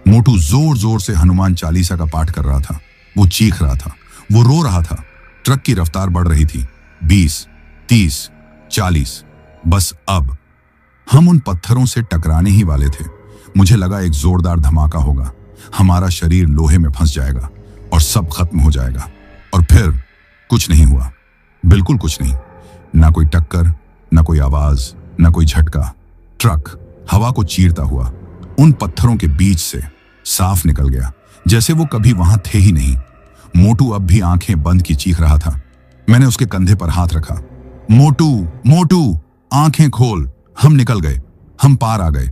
मोटू जोर जोर से हनुमान चालीसा का पाठ कर रहा था। वो चीख रहा था, वो रो रहा था। ट्रक की रफ्तार बढ़ रही थी, 20, 30, 40। बस अब हम उन पत्थरों से टकराने ही वाले थे। मुझे लगा एक जोरदार धमाका होगा, हमारा शरीर लोहे में फंस जाएगा और सब खत्म हो जाएगा। और फिर कुछ नहीं हुआ, बिल्कुल कुछ नहीं। ना कोई टक्कर, ना कोई आवाज, ना कोई झटका। ट्रक हवा को चीरता हुआ उन पत्थरों के बीच से साफ निकल गया, जैसे वो कभी वहां थे ही नहीं। मोटू अब भी आंखें बंद की चीख रहा था। मैंने उसके कंधे पर हाथ रखा। मोटू, मोटू, आंखें खोल। हम निकल गए, हम पार आ गए।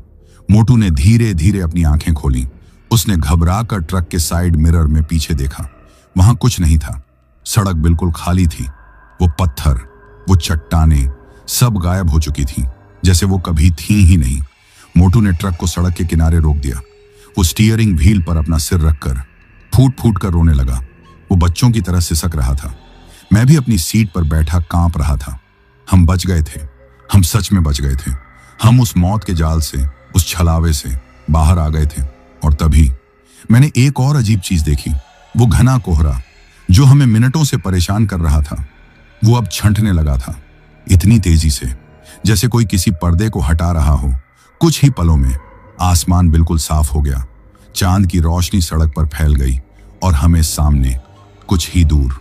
मोटू ने धीरे धीरे अपनी आंखें खोली। उसने घबरा कर ट्रक के साइड मिरर में पीछे देखा। वहां कुछ नहीं था। सड़क बिल्कुल खाली थी। वो पत्थर, वो चट्टानें सब गायब हो चुकी थी, जैसे वो कभी थी ही नहीं। मोटू ने ट्रक को सड़क के किनारे रोक दिया। वो स्टीयरिंग व्हील पर अपना सिर रखकर फूट फूट कर रोने लगा। वो बच्चों की तरह सिसक रहा था। मैं भी अपनी सीट पर बैठा कांप रहा था। हम बच गए थे, हम सच में बच गए थे। हम उस मौत के जाल से, उस छलावे से बाहर आ गए थे। और तभी मैंने एक और अजीब चीज देखी। वो घना कोहरा जो हमें मिनटों से परेशान कर रहा था, वो अब छंटने लगा था, इतनी तेजी से जैसे कोई किसी पर्दे को हटा रहा हो। कुछ ही पलों में आसमान बिल्कुल साफ हो गया। चांद की रोशनी सड़क पर फैल गई और हमें सामने कुछ ही दूर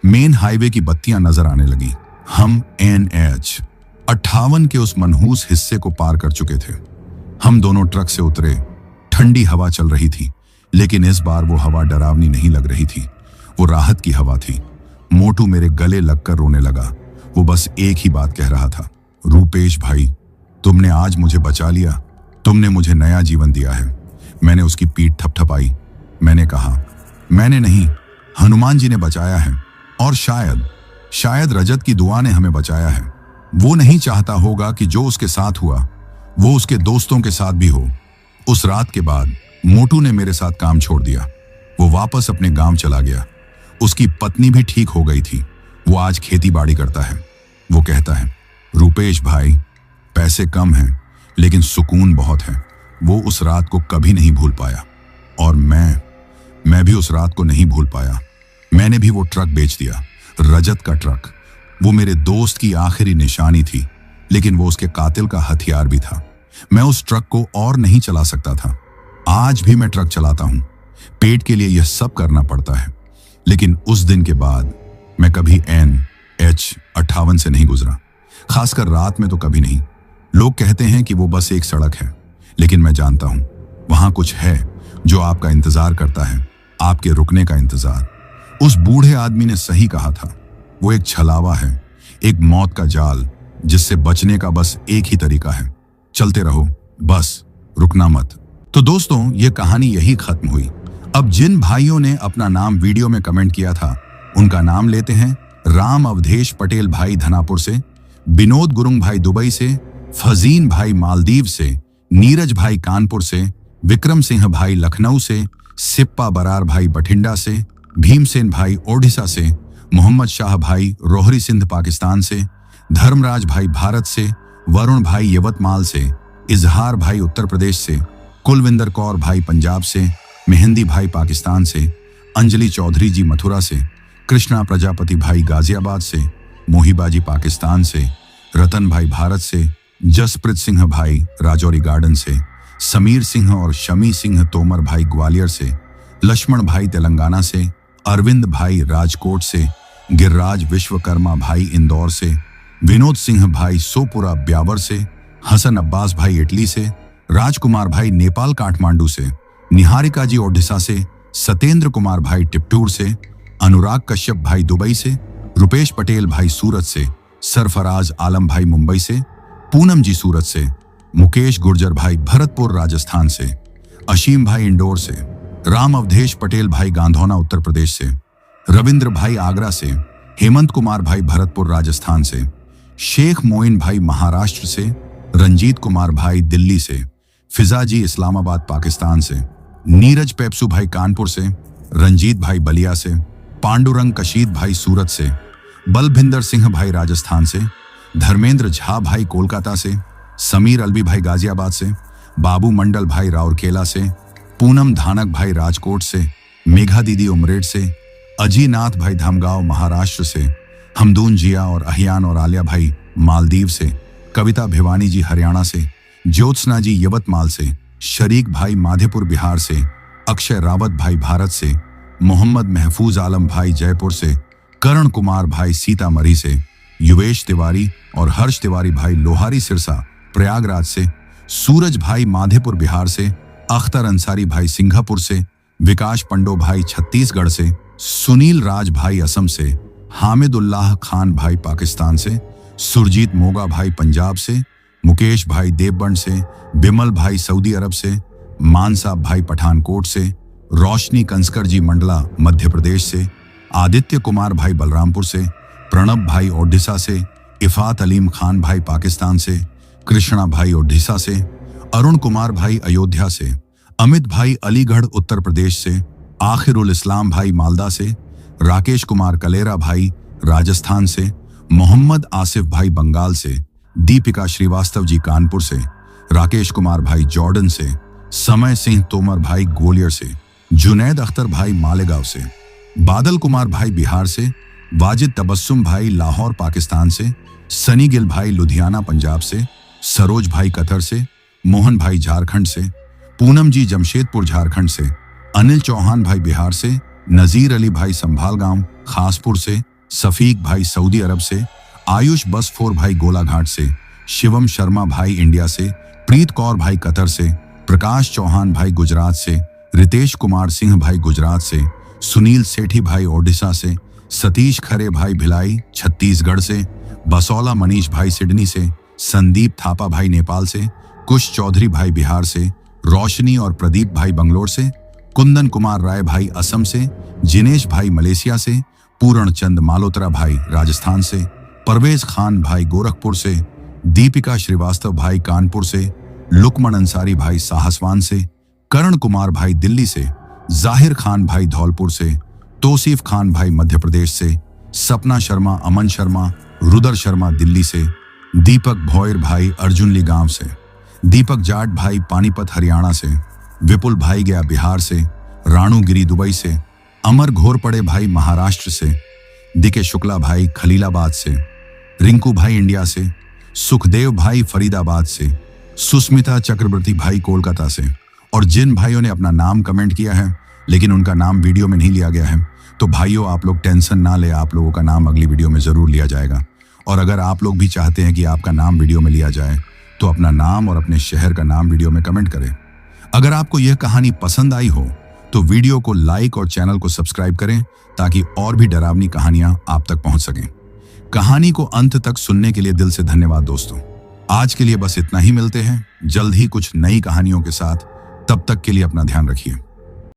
मेन हाईवे की बत्तियां नजर आने लगी। हम NH 58 के उस मनहूस हिस्से को पार कर चुके थे। हम दोनों ट्रक से उतरे। ठंडी हवा चल रही थी, लेकिन इस बार वो हवा डरावनी नहीं लग रही थी। वो राहत की हवा थी। मोटू मेरे गले लगकर रोने लगा। वो बस एक ही बात कह रहा था, रूपेश भाई, तुमने आज मुझे बचा लिया, तुमने मुझे नया जीवन दिया है। मैंने उसकी पीठ थपथपाई। मैंने कहा, मैंने नहीं, हनुमान जी ने बचाया है। और शायद रजत की दुआ ने हमें बचाया है। वो नहीं चाहता होगा कि जो उसके साथ हुआ वो उसके दोस्तों के साथ भी हो। उस रात के बाद मोटू ने मेरे साथ काम छोड़ दिया। वो वापस अपने गांव चला गया। उसकी पत्नी भी ठीक हो गई थी। वो आज खेती बाड़ी करता है। वो कहता है, रूपेश भाई, पैसे कम हैं लेकिन सुकून बहुत है। वो उस रात को कभी नहीं भूल पाया। और मैं भी उस रात को नहीं भूल पाया। मैंने भी वो ट्रक बेच दिया, रजत का ट्रक। वो मेरे दोस्त की आखिरी निशानी थी, लेकिन वो उसके कातिल का हथियार भी था। मैं उस ट्रक को और नहीं चला सकता था। आज भी मैं ट्रक चलाता हूं। पेट के लिए यह सब करना पड़ता है। लेकिन उस दिन के बाद मैं कभी NH 58 से नहीं गुजरा, खासकर रात में तो कभी नहीं। लोग कहते हैं कि वो बस एक सड़क है, लेकिन मैं जानता हूं वहां कुछ है जो आपका इंतजार करता है, आपके रुकने का इंतजार। उस बूढ़े आदमी ने सही कहा था। वो एक छलावा है, एक मौत का जाल, जिससे बचने का बस एक ही तरीका है, चलते रहो, बस रुकना मत। तो दोस्तों, ये कहानी यही खत्म हुई। अब जिन भाइयों ने अपना नाम वीडियो में कमेंट किया था, उनका नाम लेते हैं। राम अवधेश पटेल भाई धनापुर से, विनोद गुरुंग भाई दुबई से, फजीन भाई मालदीव से, नीरज भाई कानपुर से, विक्रम सिंह भाई लखनऊ से, सिप्पा बरार भाई बठिंडा से, भीमसेन भाई ओडिशा से, मोहम्मद शाह भाई रोहरी सिंध पाकिस्तान से, धर्मराज भाई भारत से, वरुण भाई यवतमाल से, इजहार भाई उत्तर प्रदेश से, कुलविंदर कौर भाई पंजाब से, मेहंदी भाई पाकिस्तान से, अंजलि चौधरी जी मथुरा से, कृष्णा प्रजापति भाई गाजियाबाद से, मोहिबाजी पाकिस्तान से, रतन भाई भारत से, जसप्रीत सिंह भाई राजौरी गार्डन से, समीर सिंह और शमी सिंह तोमर भाई ग्वालियर से, लक्ष्मण भाई तेलंगाना से, अरविंद भाई राजकोट से, गिरिराज विश्वकर्मा भाई इंदौर से, विनोद सिंह भाई सोपुरा ब्यावर से, हसन अब्बास भाई इटली से, राजकुमार भाई नेपाल काठमांडू से, निहारिका जी ओडिशा से, सतेंद्र कुमार भाई टिप्टूर से, अनुराग कश्यप भाई दुबई से, रुपेश पटेल भाई सूरत से, सरफराज आलम भाई मुंबई से, पूनम जी सूरत से, मुकेश गुर्जर भाई भरतपुर राजस्थान से, अशीम भाई इंदौर से, राम अवधेश पटेल भाई गांधौना उत्तर प्रदेश से, रविंद्र भाई आगरा से, हेमंत कुमार भाई भरतपुर राजस्थान से, शेख मोइन भाई महाराष्ट्र से, रंजीत कुमार भाई दिल्ली से, फिजा जी इस्लामाबाद पाकिस्तान से, नीरज पेप्सू भाई कानपुर से, रंजीत भाई बलिया से, पांडुरंग कशीद भाई सूरत से, बलभिंदर सिंह भाई राजस्थान से, धर्मेंद्र झा भाई कोलकाता से, समीर अलवी भाई गाजियाबाद से, बाबू मंडल भाई राउरकेला से, पूनम धानक भाई राजकोट से, मेघा दीदी उमरेड से, अजीनाथ भाई धामगांव महाराष्ट्र से, हमदून जिया और अहियान और आलिया भाई मालदीव से, कविता भिवानी जी हरियाणा से, ज्योत्सना जी यवतमाल से, शरीक भाई माधेपुर बिहार से, अक्षय रावत भाई भारत से, मोहम्मद महफूज आलम भाई जयपुर से, करण कुमार भाई सीतामढ़ी से, युवेश तिवारी और हर्ष तिवारी भाई लोहारी सिरसा प्रयागराज से, सूरज भाई माधेपुर बिहार से, अख्तर अंसारी भाई सिंगापुर से, विकास पंडो भाई छत्तीसगढ़ से, सुनील राज भाई असम से, हामिदुल्लाह खान भाई पाकिस्तान से, सुरजीत मोगा भाई पंजाब से, मुकेश भाई देवबंद से, बिमल भाई सऊदी अरब से, मानसा भाई पठानकोट से, रोशनी कंसकर जी मंडला मध्य प्रदेश से, आदित्य कुमार भाई बलरामपुर से, प्रणब भाई ओडिशा से, इफात अलीम खान भाई पाकिस्तान से, कृष्णा भाई ओडिशा से, अरुण कुमार भाई अयोध्या से, अमित भाई अलीगढ़ उत्तर प्रदेश से, आखिरुल इस्लाम भाई मालदा से, राकेश कुमार कलेरा भाई राजस्थान से, मोहम्मद आसिफ भाई बंगाल से, दीपिका श्रीवास्तव जी कानपुर से, राकेश कुमार भाई जॉर्डन से, समय सिंह तोमर भाई ग्वालियर से, जुनैद अख्तर भाई मालेगांव से, बादल कुमार भाई बिहार से, वाजिद तबस्सुम भाई लाहौर पाकिस्तान से, सनी गिल भाई लुधियाना पंजाब से, सरोज भाई कतर से, मोहन भाई झारखंड से, पूनम जी जमशेदपुर झारखंड से, अनिल चौहान भाई बिहार से, नजीर अली भाई संभालगांव खासपुर से, सफीक भाई सऊदी अरब से, आयुष बसफोर भाई गोलाघाट से, शिवम शर्मा भाई इंडिया से, प्रीत कौर भाई कतर से, प्रकाश चौहान भाई गुजरात से, रितेश कुमार सिंह भाई गुजरात से, सुनील सेठी भाई ओडिशा से, सतीश खरे भाई भिलाई छत्तीसगढ़ से, बसौला मनीष भाई सिडनी से, संदीप थापा भाई नेपाल से, कुश चौधरी भाई बिहार से, रोशनी और प्रदीप भाई बंगलोर से, कुंदन कुमार राय भाई असम से, जिनेश भाई मलेशिया से, पूर्ण चंद मालोत्रा भाई राजस्थान से, परवेज खान भाई गोरखपुर से, दीपिका श्रीवास्तव भाई कानपुर से, लुकमन अंसारी भाई साहसवान से, करण कुमार भाई दिल्ली से, जाहिर खान भाई धौलपुर से, तौसीफ खान भाई मध्य प्रदेश से, सपना शर्मा अमन शर्मा रुदर शर्मा दिल्ली से, दीपक भोयर भाई अर्जुनली गांव से, दीपक जाट भाई पानीपत हरियाणा से, विपुल भाई गया बिहार से, राणू गिरी दुबई से, अमर घोरपड़े भाई महाराष्ट्र से, दिके शुक्ला भाई खलीलाबाद से, रिंकू भाई इंडिया से, सुखदेव भाई फरीदाबाद से, सुस्मिता चक्रवर्ती भाई कोलकाता से। और जिन भाइयों ने अपना नाम कमेंट किया है लेकिन उनका नाम वीडियो में नहीं लिया गया है, तो भाइयों आप लोग टेंशन ना ले, आप लोगों का नाम अगली वीडियो में जरूर लिया जाएगा। और अगर आप लोग भी चाहते हैं कि आपका नाम वीडियो में लिया जाए तो अपना नाम और अपने शहर का नाम वीडियो में कमेंट करें। अगर आपको यह कहानी पसंद आई हो तो वीडियो को लाइक और चैनल को सब्सक्राइब करें ताकि और भी डरावनी कहानियां आप तक पहुंच सकें। कहानी को अंत तक सुनने के लिए दिल से धन्यवाद दोस्तों। आज के लिए बस इतना ही, मिलते हैं जल्द ही कुछ नई कहानियों के साथ। तब तक के लिए अपना ध्यान रखिए।